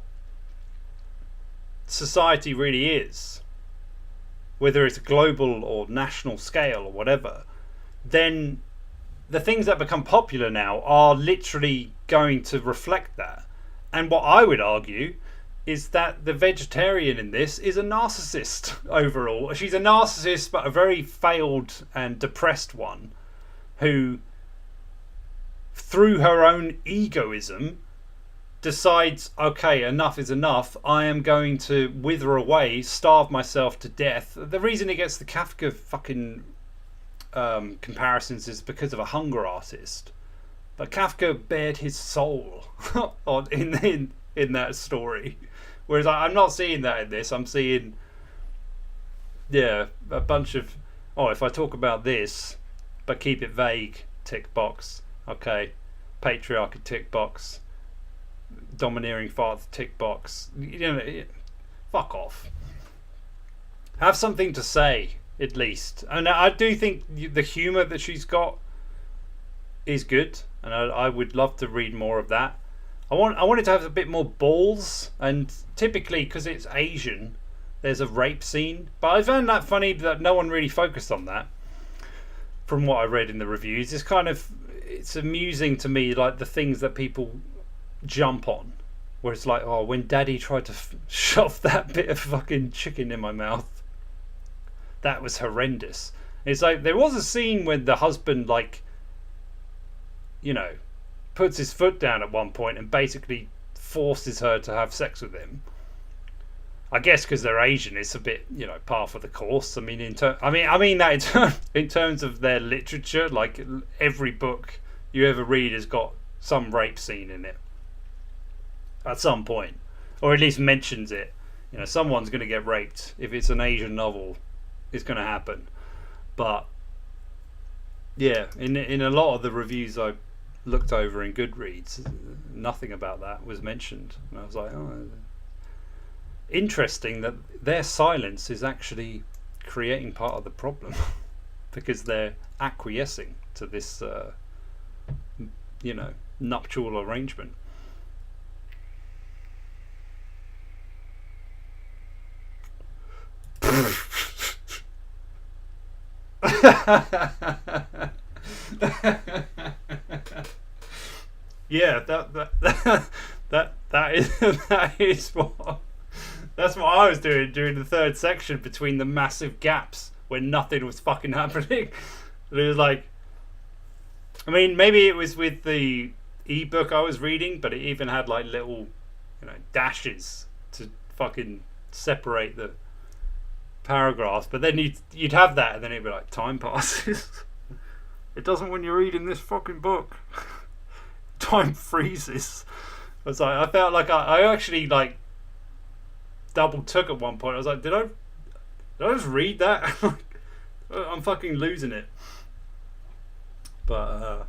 society really is, whether it's global or national scale or whatever, then the things that become popular now are literally going to reflect that. And what I would argue is that the vegetarian in this is a narcissist overall. She's a narcissist, but a very failed and depressed one, who, through her own egoism, decides, okay, enough is enough. I am going to wither away, starve myself to death. The reason it gets the Kafka fucking comparisons is because of a hunger artist. But Kafka bared his soul in that story. Whereas I'm not seeing that in this. I'm seeing, a bunch of, if I talk about this, but keep it vague, tick box. Okay, patriarchy, tick box. Domineering father, tick box. Fuck off. Have something to say, at least. And I do think the humour that she's got is good, and I would love to read more of that. I wanted to have a bit more balls, and typically, because it's Asian, there's a rape scene. But I found that funny that no one really focused on that. From what I read in the reviews, it's amusing to me, like the things that people jump on, where it's like, oh, when Daddy tried to shove that bit of fucking chicken in my mouth, that was horrendous. It's like there was a scene when the husband, like, you know, puts his foot down at one point and basically forces her to have sex with him. I guess because they're Asian, it's a bit, you know, par for the course. I mean, I mean that in terms of their literature, like every book you ever read has got some rape scene in it at some point, or at least mentions it. You know, someone's going to get raped. If it's an Asian novel, it's going to happen. But yeah, in a lot of the reviews I looked over in Goodreads, nothing about that was mentioned, and I was like, oh, interesting that their silence is actually creating part of the problem because they're acquiescing to this, you know, nuptial arrangement. Yeah, that is what that's what I was doing during the third section between the massive gaps when nothing was fucking happening. It was like, I mean, maybe it was with the ebook I was reading, but it even had like little, you know, dashes to fucking separate the paragraphs. But then you'd have that, and then it'd be like, time passes. It doesn't when you're reading this fucking book. Time freezes. I was like, I felt like I actually like double took at one point. I was like, did I just read that? I'm fucking losing it. But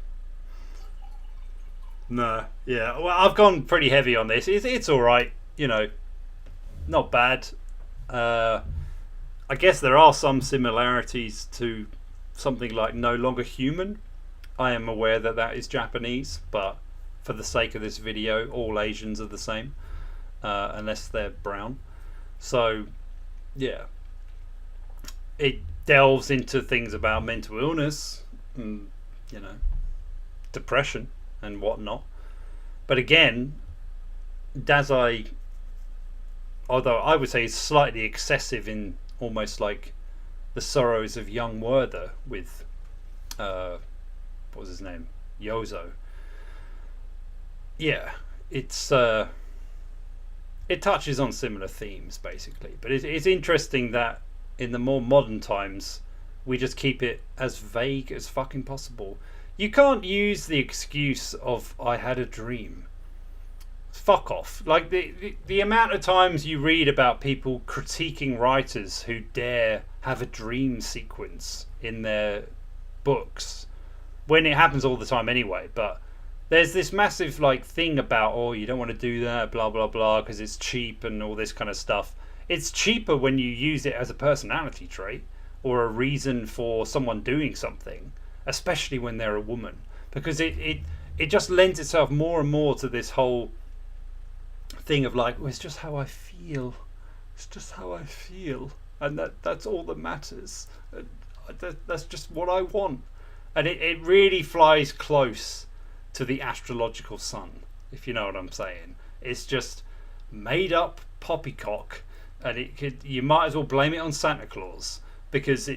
no, yeah. Well, I've gone pretty heavy on this. It's all right, you know, not bad. I guess there are some similarities to something like No Longer Human. I am aware that that is Japanese, but for the sake of this video, all Asians are the same, unless they're brown. So, yeah. It delves into things about mental illness and, you know, depression and whatnot. But again, Dazai, although I would say is slightly excessive in almost like The Sorrows of Young Werther with, what was his name? Yozo. Yeah, it's it touches on similar themes basically, but it's interesting that in the more modern times we just keep it as vague as fucking possible. You can't use the excuse of I had a dream. Fuck off. Like the amount of times you read about people critiquing writers who dare have a dream sequence in their books, when it happens all the time anyway. But there's this massive like thing about, oh, you don't want to do that, blah blah blah, because it's cheap and all this kind of stuff. It's cheaper when you use it as a personality trait or a reason for someone doing something, especially when they're a woman, because it just lends itself more and more to this whole thing of like, well, it's just how I feel. It's just how I feel, and that's all that matters. That's just what I want. And it really flies close to the astrological sun, if you know what I'm saying. It's just made up poppycock, and you might as well blame it on Santa Claus, because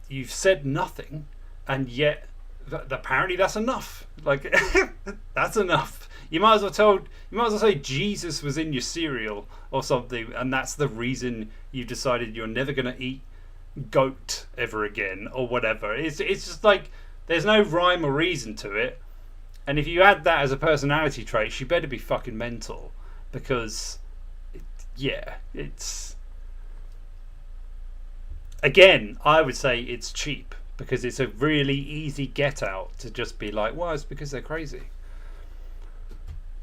you've said nothing, and yet apparently that's enough. Like that's enough. You might as well say Jesus was in your cereal or something, and that's the reason you decided you're never going to eat goat ever again or whatever. It's just like there's no rhyme or reason to it. And if you add that as a personality trait, she better be fucking mental, because it's again, I would say it's cheap, because it's a really easy get out to just be like, well, it's because they're crazy.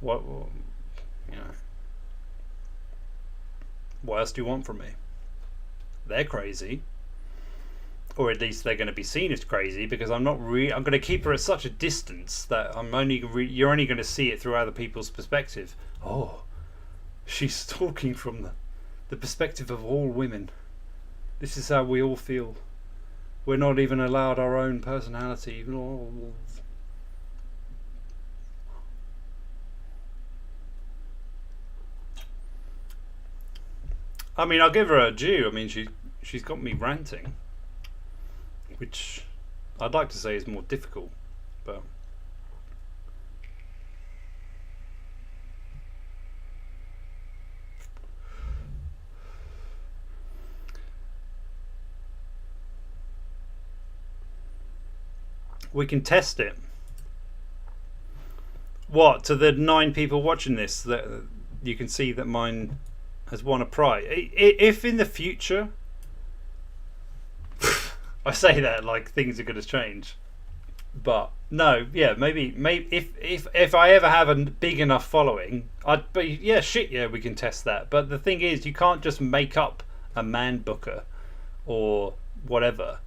What, you know, what else do you want from me? They're crazy, or at least they're going to be seen as crazy, because I'm going to keep her at such a distance that you're only going to see it through other people's perspective. Oh, she's talking from the perspective of all women. This is how we all feel. We're not even allowed our own personality. I mean, I'll give her a due. I mean, she's got me ranting, which I'd like to say is more difficult, but we can test it. What, to the 9 people watching this, that you can see that mine has won a prize. If in the future, I say that like things are going to change, but no, yeah, maybe if I ever have a big enough following, I'd be we can test that. But the thing is, you can't just make up a man booker or whatever.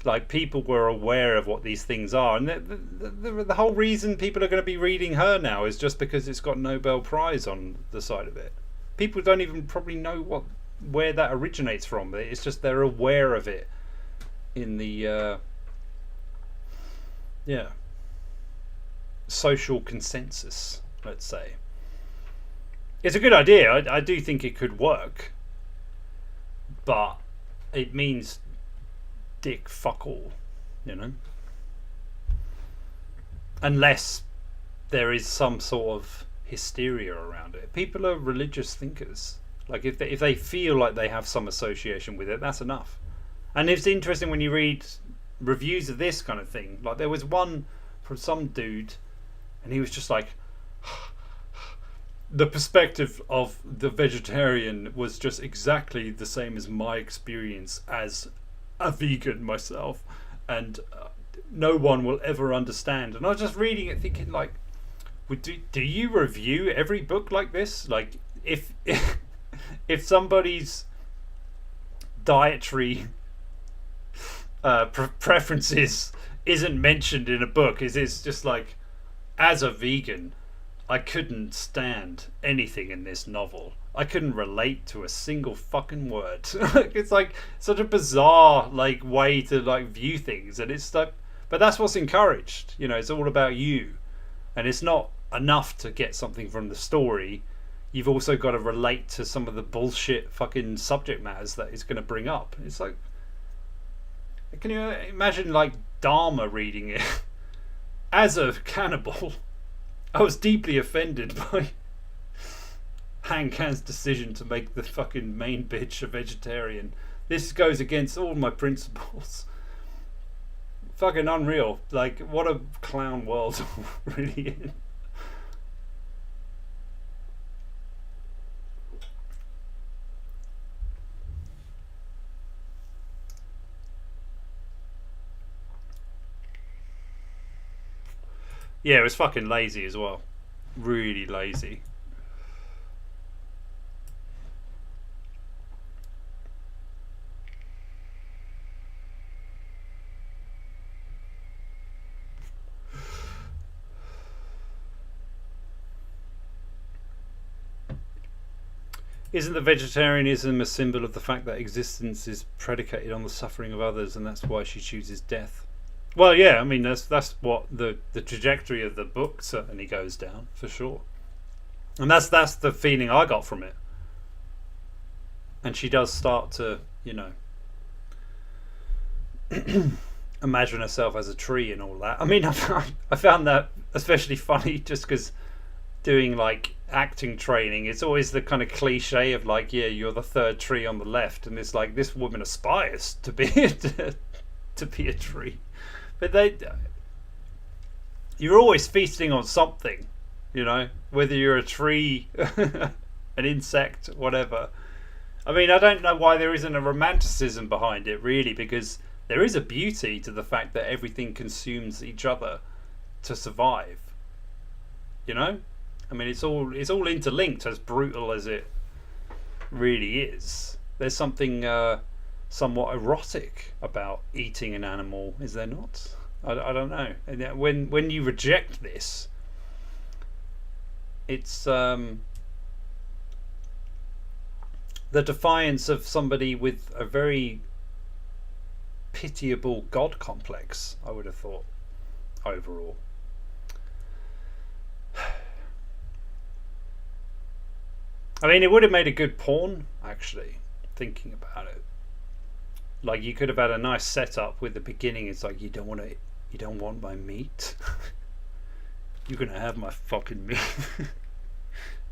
Like, people were aware of what these things are, and the whole reason people are going to be reading her now is just because it's got Nobel Prize on the side of it. People don't even probably know where that originates from. It's just they're aware of it in the social consensus, let's say. It's a good idea. I do think it could work, but it means dick fuck all, you know, unless there is some sort of hysteria around it. People are religious thinkers. Like, if they feel like they have some association with it, that's enough. And it's interesting when you read reviews of this kind of thing. Like, there was one from some dude, and he was just like, the perspective of the vegetarian was just exactly the same as my experience as a vegan myself, and no one will ever understand. And I was just reading it thinking, like, do you review every book like this? Like, if somebody's dietary preferences isn't mentioned in a book, is it's just like, as a vegan, I couldn't stand anything in this novel. I couldn't relate to a single fucking word. It's like such a bizarre like way to like view things, and it's like, but that's what's encouraged. You know, it's all about you, and it's not enough to get something from the story. You've also got to relate to some of the bullshit fucking subject matters that it's going to bring up. It's like, can you imagine like Dharma reading it as a cannibal? I was deeply offended by Han Kang's decision to make the fucking main bitch a vegetarian. This goes against all my principles. Fucking unreal. Like, what a clown world really in. Yeah, it was fucking lazy as well. Really lazy. Isn't the vegetarianism a symbol of the fact that existence is predicated on the suffering of others, and that's why she chooses death? Well, yeah, I mean, that's what the trajectory of the book certainly goes down, for sure. And that's the feeling I got from it. And she does start to, you know, imagine herself as a tree and all that. I mean, I found that especially funny just because doing like acting training, it's always the kind of cliche of like, yeah, you're the third tree on the left, and it's like, this woman aspires to be to be a tree. But you're always feasting on something, you know, whether you're a tree, an insect, whatever. I mean, I don't know why there isn't a romanticism behind it, really, because there is a beauty to the fact that everything consumes each other to survive. You know? I mean, it's all interlinked, as brutal as it really is. There's something somewhat erotic about eating an animal, is there not? I don't know. And when you reject this, it's the defiance of somebody with a very pitiable God complex, I would have thought, overall. I mean, it would have made a good porn, actually, thinking about it. Like, you could have had a nice setup with the beginning. It's like, you don't want my meat. You're gonna have my fucking meat.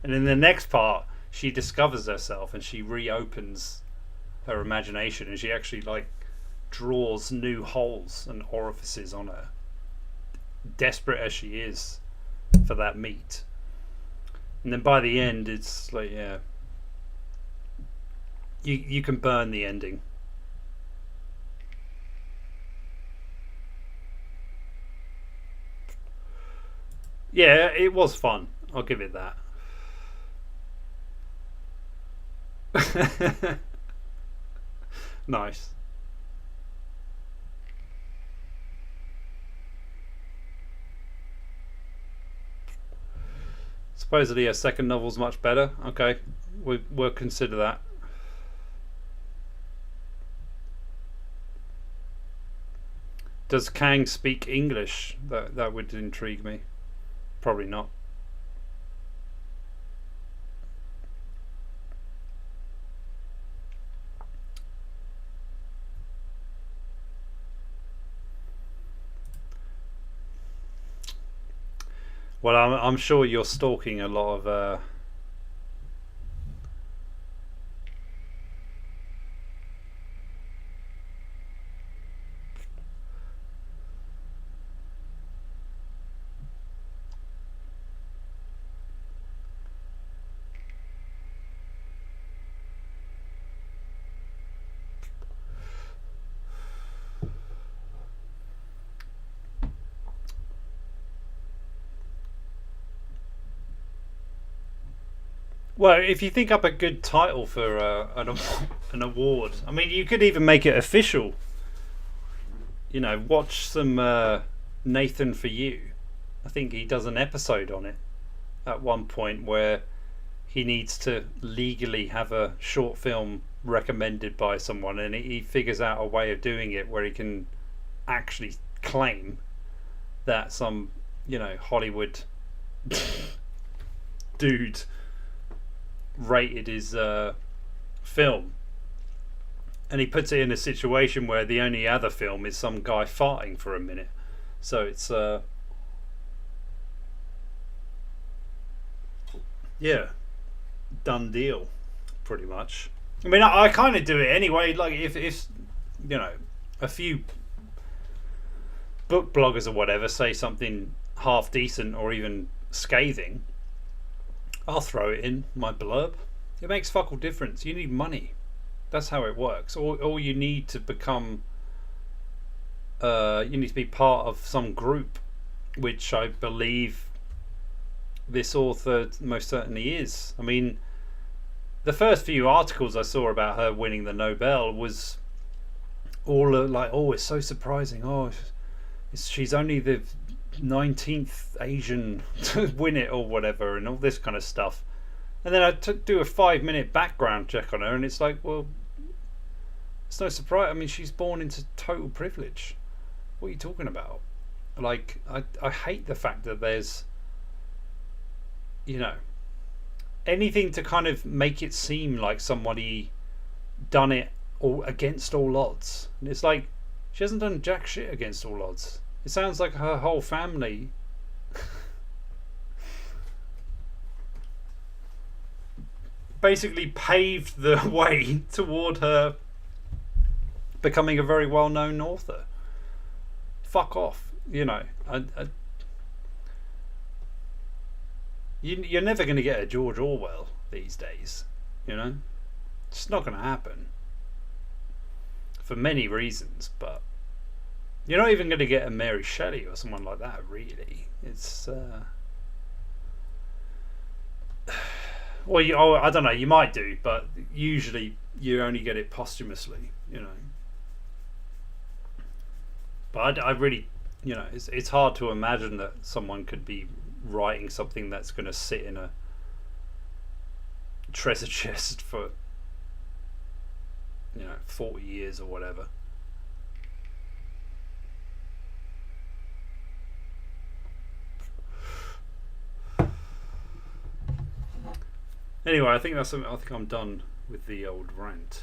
And in the next part, she discovers herself and she reopens her imagination, and she actually like draws new holes and orifices on her, desperate as she is for that meat. And then by the end, it's like, yeah, you can burn the ending. Yeah, it was fun. I'll give it that. Nice. Supposedly a second novel's much better. Okay, we'll consider that. Does Kang speak English? That would intrigue me. Probably not. Well, I'm sure you're stalking a lot of. Well, if you think up a good title for an award, I mean, you could even make it official. You know, watch some Nathan For You. I think he does an episode on it at one point where he needs to legally have a short film recommended by someone, and he figures out a way of doing it where he can actually claim that some, Hollywood dude rated his film, and he puts it in a situation where the only other film is some guy farting for a minute. So it's yeah, done deal, pretty much. I mean, I kind of do it anyway. Like, if a few book bloggers or whatever say something half decent or even scathing, I'll throw it in my blurb. It makes fuck all difference. You need money. That's how it works. Or you need to become. You need to be part of some group, which I believe this author most certainly is. I mean, the first few articles I saw about her winning the Nobel was all like, oh, it's so surprising. Oh, she's only the 19th Asian to win it or whatever, and all this kind of stuff. And then I do a 5-minute background check on her, and it's like, well, it's no surprise. I mean, she's born into total privilege. What are you talking about? Like, I hate the fact that there's, anything to kind of make it seem like somebody done it all against all odds. And it's like, she hasn't done jack shit against all odds. It sounds like her whole family basically paved the way toward her becoming a very well-known author. Fuck off, you're never going to get a George Orwell these days, It's not going to happen for many reasons, but you're not even going to get a Mary Shelley or someone like that, really. It's well, I don't know, you might do, but usually you only get it posthumously, But I really, it's hard to imagine that someone could be writing something that's going to sit in a treasure chest for 40 years or whatever. Anyway, I think I'm done with the old rant.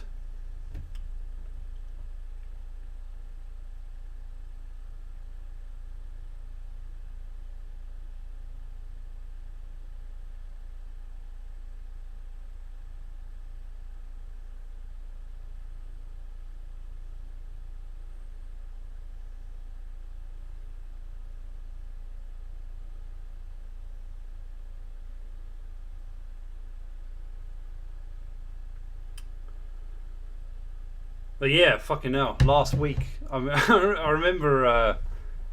But yeah, fucking hell. Last week, I remember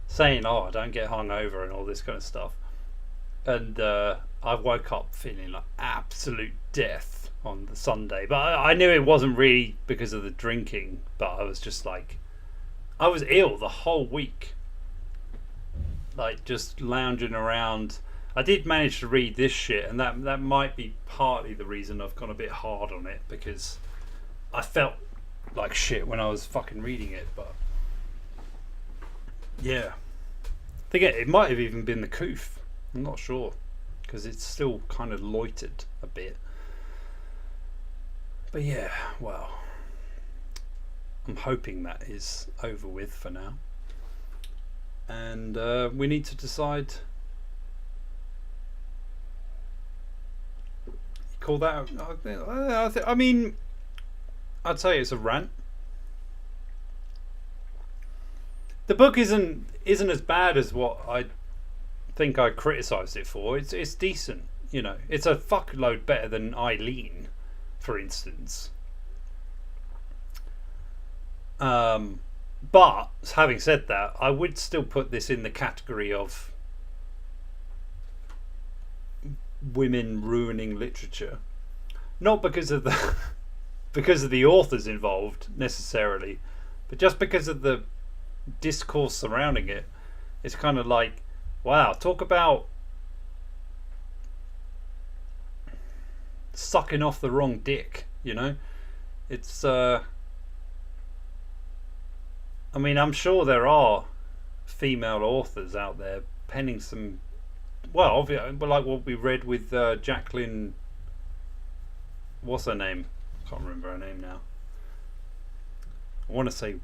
saying, "Oh, I don't get hungover" and all this kind of stuff, and I woke up feeling like absolute death on the Sunday. But I knew it wasn't really because of the drinking, but I was just like, I was ill the whole week, like just lounging around. I did manage to read this shit, and that might be partly the reason I've gone a bit hard on it, because I felt like shit when I was fucking reading it. But yeah, I think it might have even been the coof. I'm not sure, because it's still kind of loitered a bit. But yeah, well, I'm hoping that is over with for now, and we need to decide. Call that? I mean, I'd say it's a rant. The book isn't as bad as what I think I criticised it for. It's decent, you know. It's a fuckload better than Eileen, for instance. But having said that, I would still put this in the category of women ruining literature, not because of the because of the authors involved necessarily, but just because of the discourse surrounding it. It's kind of like, wow, talk about sucking off the wrong dick, you know. It's I mean, I'm sure there are female authors out there penning some, well, like what we read with Jacqueline, what's her name? I can't remember her name now. I want to say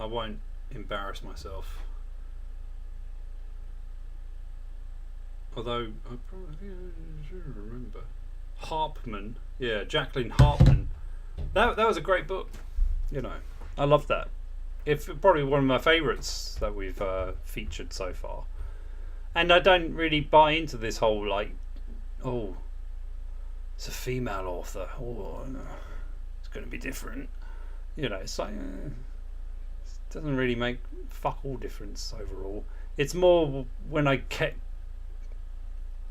I won't embarrass myself, although I probably should remember. Harpman, yeah, Jacqueline Harpman. That was a great book, you know. I love that. It's probably one of my favourites that we've featured so far. And I don't really buy into this whole like, oh, it's a female author, oh, no, it's going to be different. You know, it's like it doesn't really make fuck all difference overall. It's more when I get,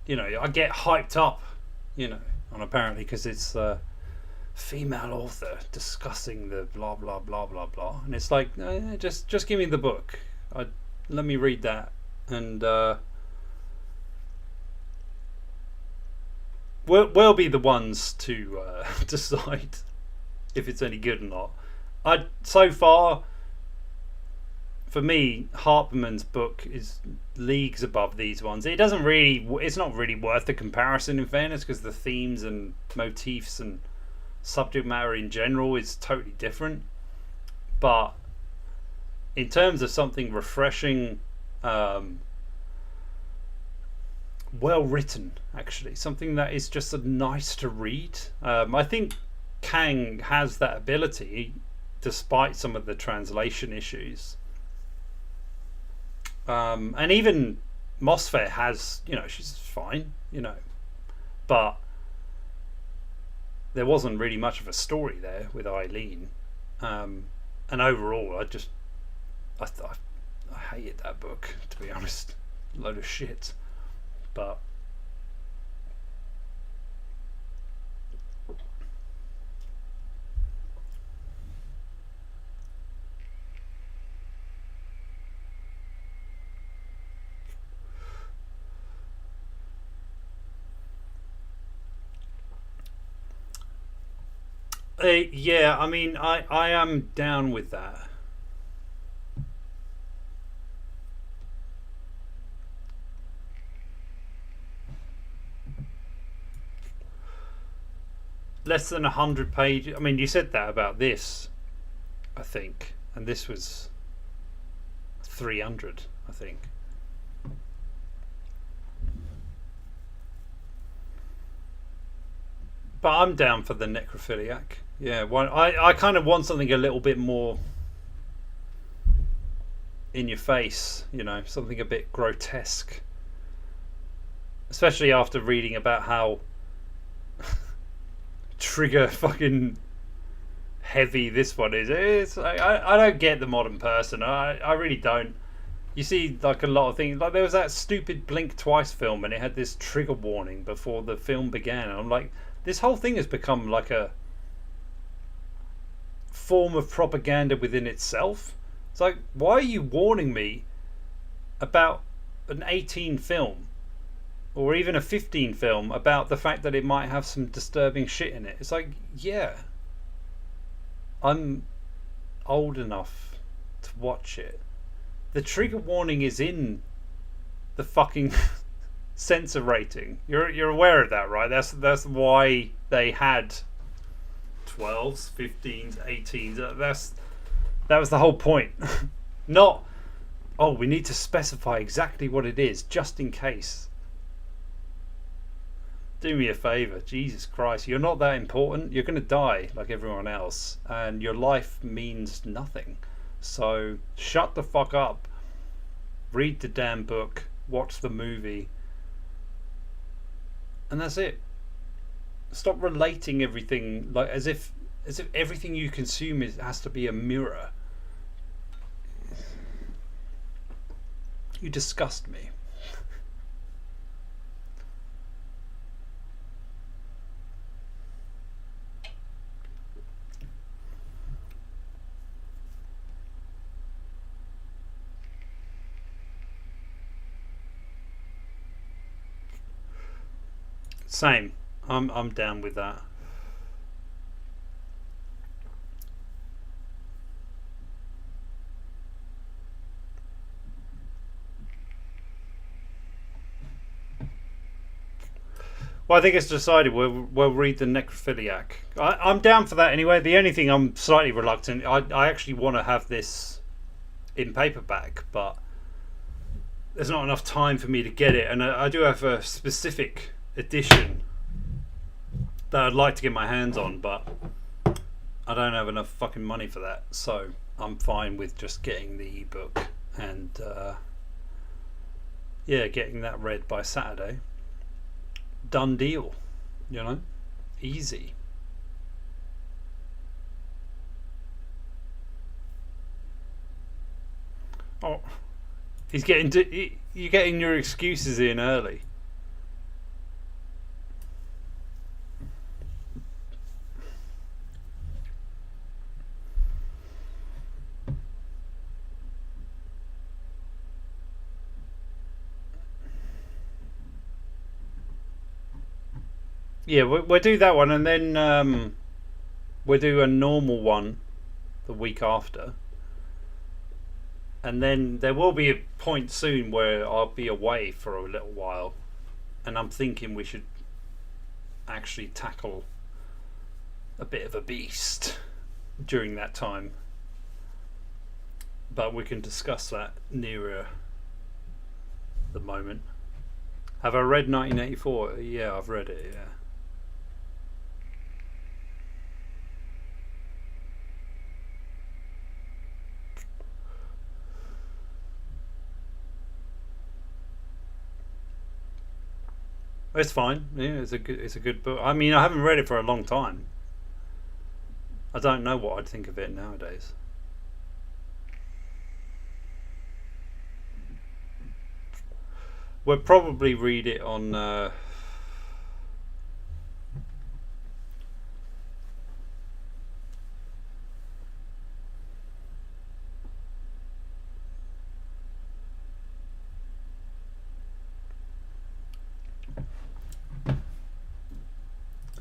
you know, I get hyped up, you know, on apparently because it's female author discussing the blah blah blah blah blah, and it's like just give me the book. Let me read that, and we'll be the ones to decide if it's any good or not. So far, for me, Harpman's book is leagues above these ones. It's not really worth the comparison, in fairness, because the themes and motifs and subject matter in general is totally different. But in terms of something refreshing, well written, actually, something that is just nice to read, I think Kang has that ability despite some of the translation issues. And even Mosfet has, you know, she's fine, you know, but there wasn't really much of a story there with Eileen, and overall I hated that book, to be honest. A load of shit. But yeah, I mean, I am down with that. less than 100 pages. I mean, you said that about this, I think, and this was 300, I think. But I'm down for the necrophiliac. Yeah, I kind of want something a little bit more in your face, you know, something a bit grotesque. Especially after reading about how trigger fucking heavy this one is. I don't get the modern person. I really don't. You see, like, a lot of things. Like, there was that stupid Blink Twice film, and it had this trigger warning before the film began. And I'm like, this whole thing has become like a form of propaganda within itself. It's like, why are you warning me about an 18 film or even a 15 film about the fact that it might have some disturbing shit in it? It's like, yeah, I'm old enough to watch it. The trigger warning is in the fucking censor rating. You're aware of that, right? That's why they had 12s, 15s, 18s. That was the whole point. Not, oh, we need to specify exactly what it is just in case. Do me a favour, Jesus Christ, you're not that important. You're going to die like everyone else, and your life means nothing. So shut the fuck up, read the damn book, watch the movie, and that's it. Stop relating everything like as if everything you consume has to be a mirror. You disgust me. Same. I'm down with that. Well, I think it's decided we'll read the necrophiliac. I'm down for that anyway. The only thing I'm slightly reluctant, I actually want to have this in paperback, but there's not enough time for me to get it, and I do have a specific edition that I'd like to get my hands on, but I don't have enough fucking money for that, so I'm fine with just getting the ebook and yeah, getting that read by Saturday. Done deal, you know, easy. Oh, you're getting your excuses in early. Yeah, we'll do that one, and then we'll do a normal one the week after. And then there will be a point soon where I'll be away for a little while, and I'm thinking we should actually tackle a bit of a beast during that time. But we can discuss that nearer the moment. Have I read 1984? Yeah, I've read it, yeah. It's fine. Yeah, it's a good book. I mean, I haven't read it for a long time. I don't know what I'd think of it nowadays. We'll probably read it on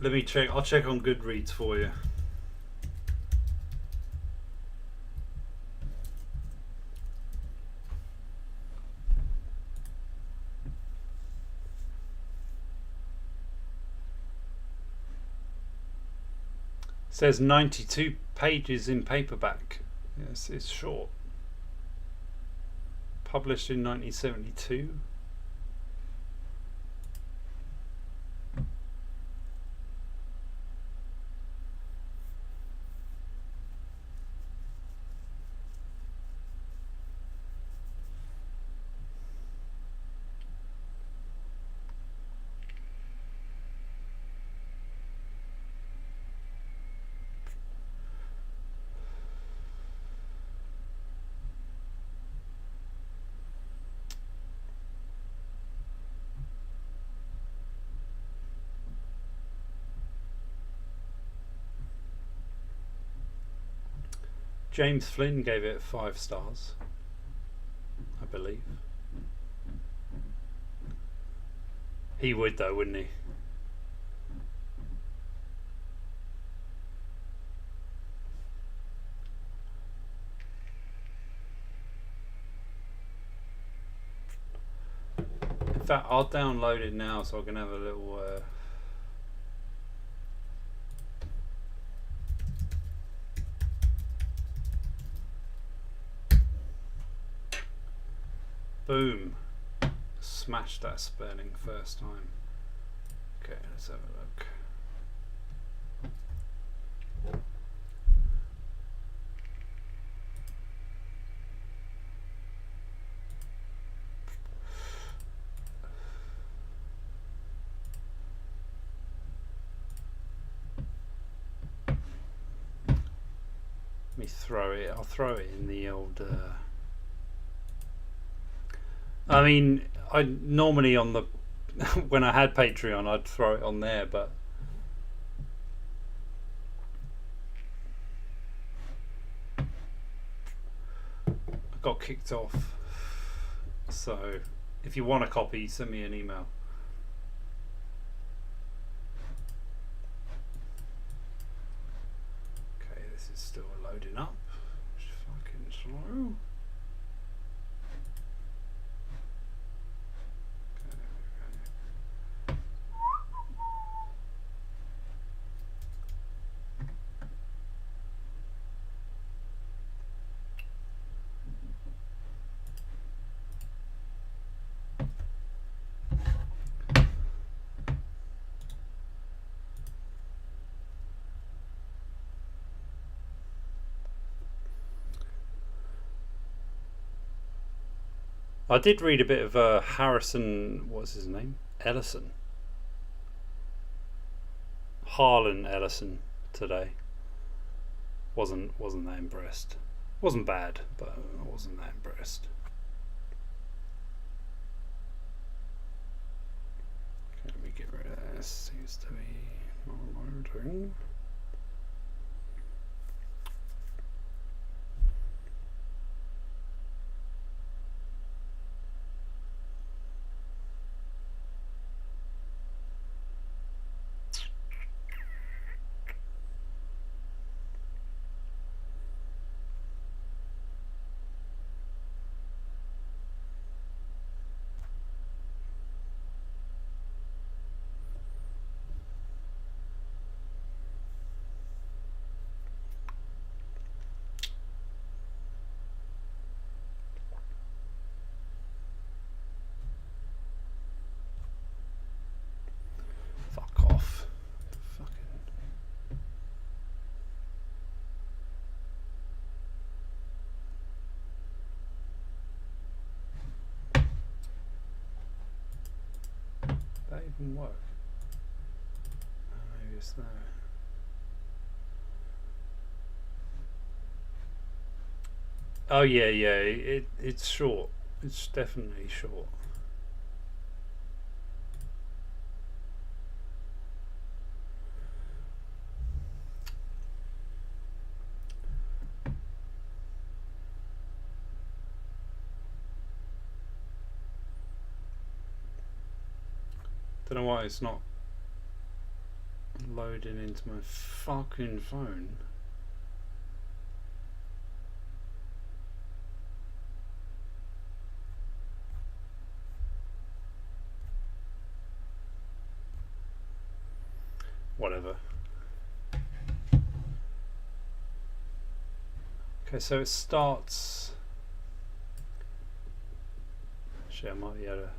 let me check. I'll check on Goodreads for you. says 92 pages in paperback. Yes, it's short. Published in 1972. James Flynn gave it 5 stars, I believe. He would though, wouldn't he? In fact, I'll download it now so I can have a little boom. Smashed that spelling first time. Okay, let's have a look. Let me throw it. I'll throw it in the old I mean, I normally on the when I had Patreon, I'd throw it on there, but I got kicked off. So, if you want a copy, send me an email. Okay, this is still loading up. It's fucking slow. I did read a bit of Harrison, what's his name? Ellison. Harlan Ellison today. Wasn't that impressed. Wasn't bad, but I wasn't that impressed. Okay, let me get rid of this. Seems to be not loading. Fuck off. That even work? Maybe it's there. Oh yeah, it's short. It's definitely short. Don't know why it's not loading into my fucking phone. Whatever. Okay, so it starts. Actually, I might be able to.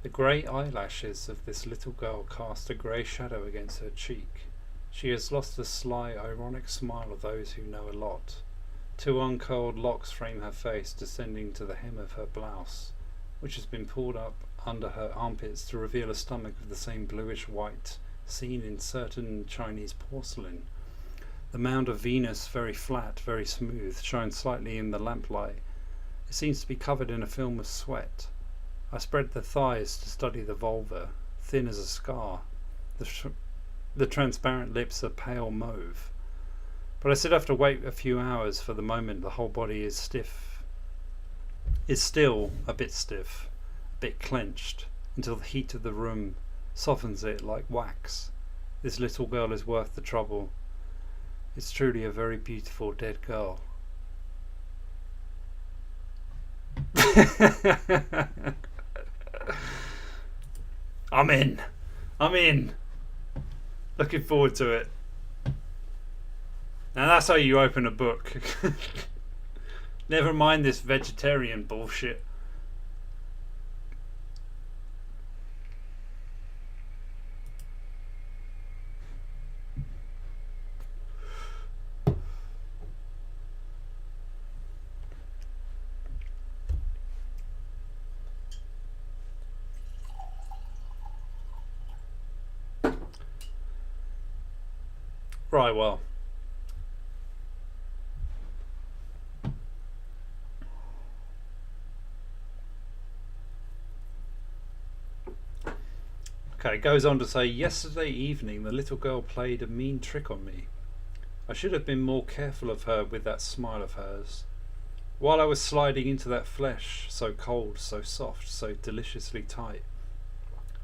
The grey eyelashes of this little girl cast a grey shadow against her cheek. She has lost the sly, ironic smile of those who know a lot. Two uncurled locks frame her face, descending to the hem of her blouse, which has been pulled up under her armpits to reveal a stomach of the same bluish white seen in certain Chinese porcelain. The mound of Venus, very flat, very smooth, shines slightly in the lamplight. It seems to be covered in a film of sweat. I spread the thighs to study the vulva, thin as a scar. The transparent lips are pale mauve. But I still have to wait a few hours for the moment the whole body is still a bit stiff, a bit clenched, until the heat of the room softens it like wax. This little girl is worth the trouble. It's truly a very beautiful dead girl. I'm in. Looking forward to it. Now that's how you open a book. Never mind this vegetarian bullshit. Right, well. Okay, it goes on to say, yesterday evening the little girl played a mean trick on me. I should have been more careful of her with that smile of hers. While I was sliding into that flesh, so cold, so soft, so deliciously tight,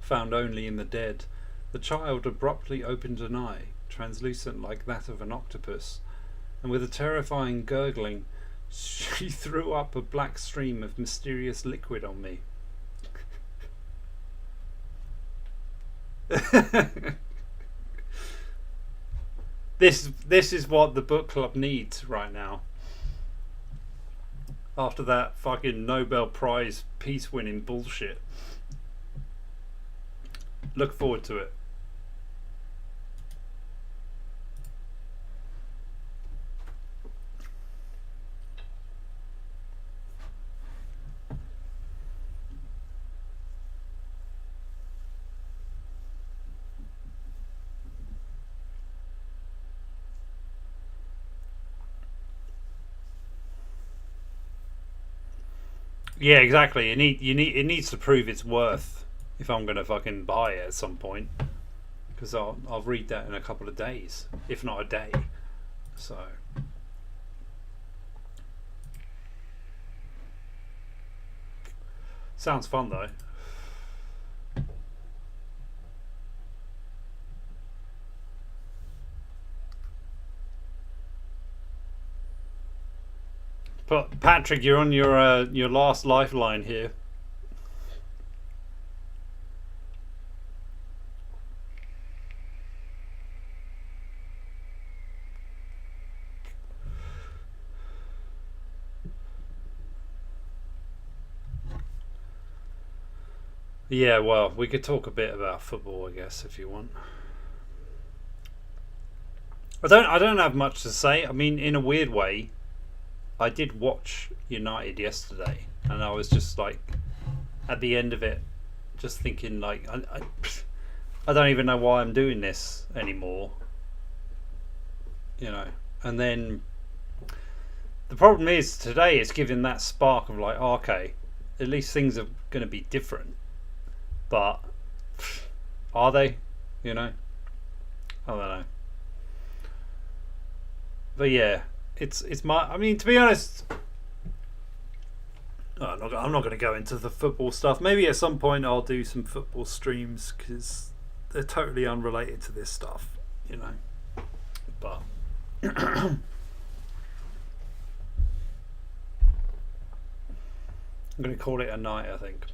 found only in the dead, the child abruptly opened an eye, translucent like that of an octopus, and with a terrifying gurgling, she threw up a black stream of mysterious liquid on me. This is what the book club needs right now. After that fucking Nobel Prize peace winning bullshit. Look forward to it. Yeah, exactly. It needs to prove its worth if I'm gonna fucking buy it at some point, because I'll read that in a couple of days, if not a day. So sounds fun though. But Patrick, you're on your last lifeline here. Yeah, well, we could talk a bit about football, I guess, if you want. I don't have much to say. I mean, in a weird way, I did watch United yesterday, and I was just like, at the end of it, just thinking like, I don't even know why I'm doing this anymore, you know. And then the problem is today it's giving that spark of like, oh, okay, at least things are going to be different, but are they? You know, I don't know. But yeah. It's my. I mean, to be honest, I'm not going to go into the football stuff. Maybe at some point I'll do some football streams because they're totally unrelated to this stuff, you know. But I'm going to call it a night, I think.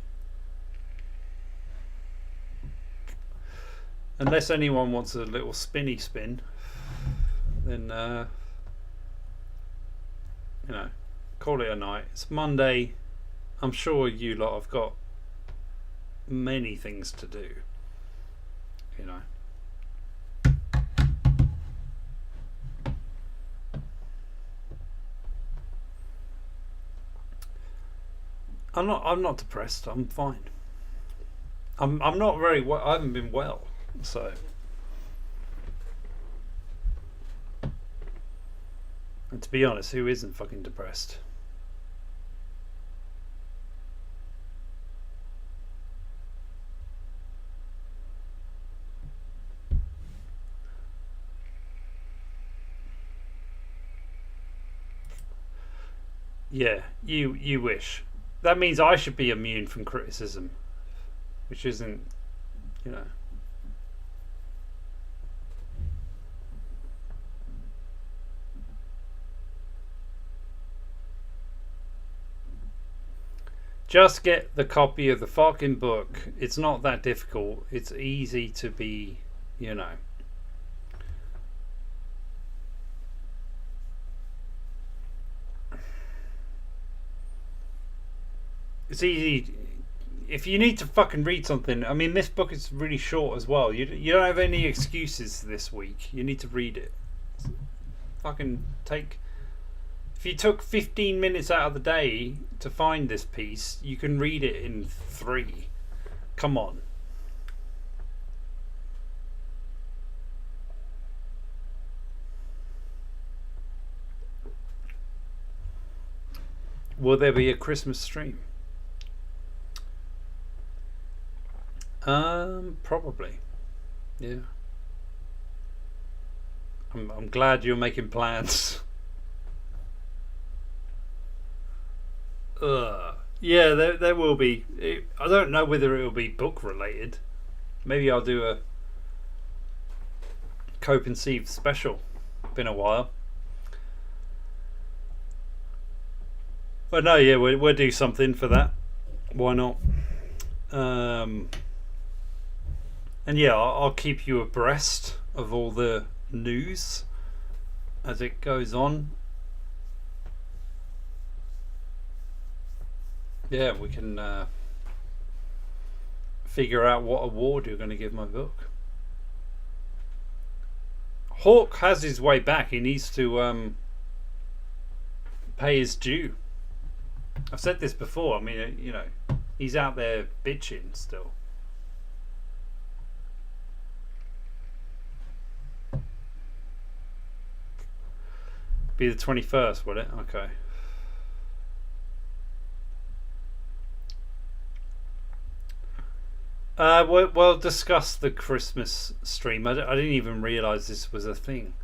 unless anyone wants a little spinny spin, then you know, call it a night. It's Monday. I'm sure you lot have got many things to do, you know. I'm not depressed. I'm fine. I'm not very well. I haven't been well, so. And to be honest, who isn't fucking depressed? Yeah, you wish. That means I should be immune from criticism, which isn't, you know. Just get the copy of the fucking book. It's not that difficult. It's easy to be, you know. It's easy. If you need to fucking read something, I mean, this book is really short as well. You don't have any excuses this week. You need to read it. Fucking take. If you took 15 minutes out of the day to find this piece, you can read it in 3. Come on. Will there be a Christmas stream? Probably. Yeah. I'm glad you're making plans. Yeah, there will be. I don't know whether it will be book related. Maybe I'll do a co-conceived special. Been a while. But no, yeah, we'll do something for that. Why not? And yeah, I'll keep you abreast of all the news as it goes on. Yeah, we can figure out what award you're going to give my book. Hawk has his way back. He needs to pay his due. I've said this before. I mean, you know, he's out there bitching still. Be the 21st, will it? Okay. We'll discuss the Christmas stream. I didn't even realise this was a thing,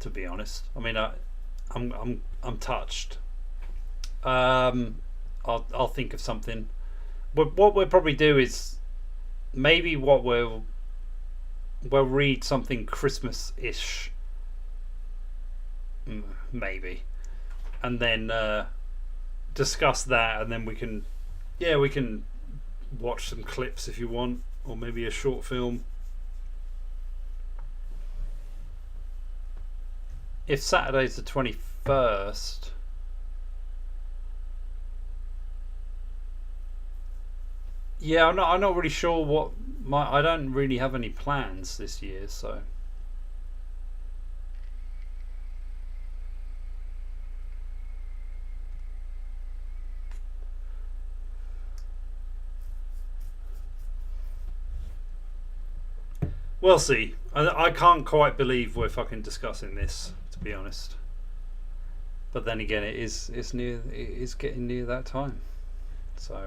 to be honest. I mean, I'm touched. I'll think of something. But what we'll probably do is maybe we'll read something Christmas-ish, maybe, and then discuss that, and then we can watch some clips if you want, or maybe a short film. If Saturday's the 21st, yeah, I'm not really sure what I don't really have any plans this year, so we'll see. I can't quite believe we're fucking discussing this, to be honest. But then again, it's getting near that time. So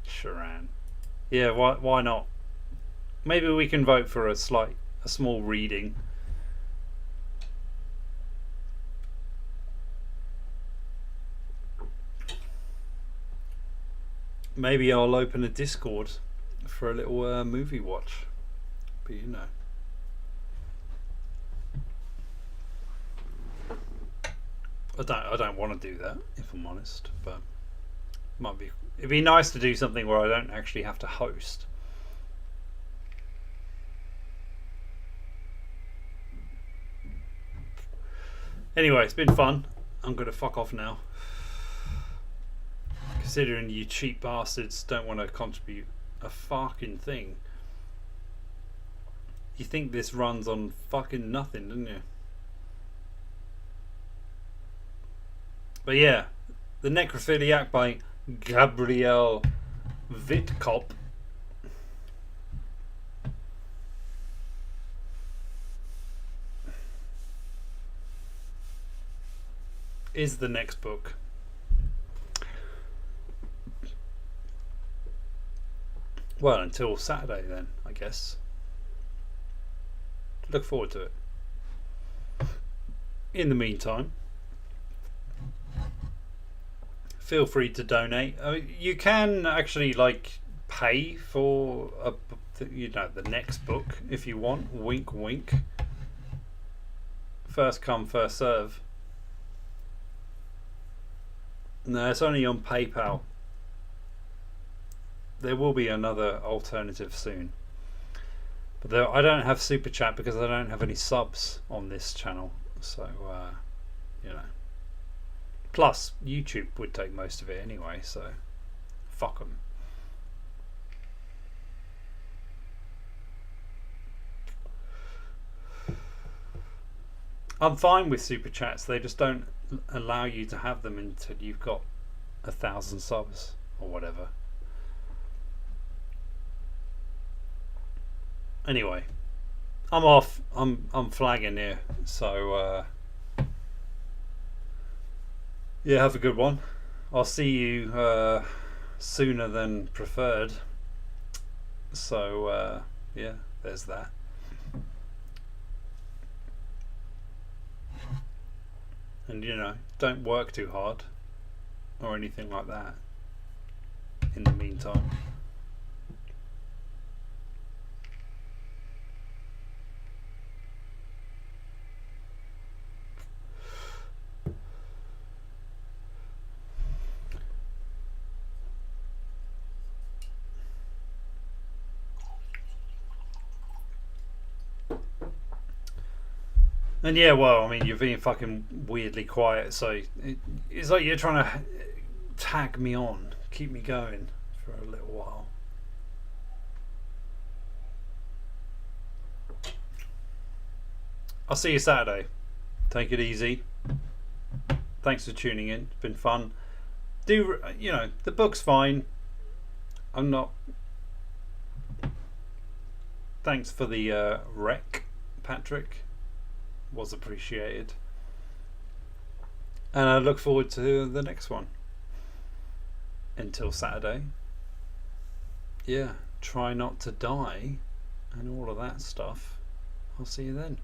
Sharan. Yeah, why not? Maybe we can vote for a small reading. Maybe I'll open a Discord for a little movie watch. But you know. I don't want to do that, if I'm honest, but it'd be nice to do something where I don't actually have to host. Anyway, it's been fun. I'm going to fuck off now. Considering you cheap bastards don't want to contribute a fucking thing. You think this runs on fucking nothing, don't you? But yeah, The Necrophiliac by Gabriel Witkop is the next book. Well, until Saturday then, I guess. Look forward to it. In the meantime, feel free to donate. I mean, you can actually like pay for the next book if you want. Wink, wink. First come, first serve. No, it's only on PayPal. There will be another alternative soon. But I don't have Super Chat because I don't have any subs on this channel. So, you know. Plus, YouTube would take most of it anyway, so fuck them. I'm fine with Super Chats. They just don't allow you to have them until you've got 1,000 subs or whatever. Anyway, I'm off. I'm flagging here. So yeah, have a good one. I'll see you sooner than preferred. So yeah, there's that. And you know, don't work too hard or anything like that in the meantime. And yeah, well, I mean, you're being fucking weirdly quiet, so it's like you're trying to tag me on, keep me going for a little while. I'll see you Saturday. Take it easy. Thanks for tuning in. It's been fun. You know, the book's fine. I'm not. Thanks for the rec, Patrick. Was appreciated. And I look forward to the next one. Until Saturday. Yeah, try not to die and all of that stuff. I'll see you then.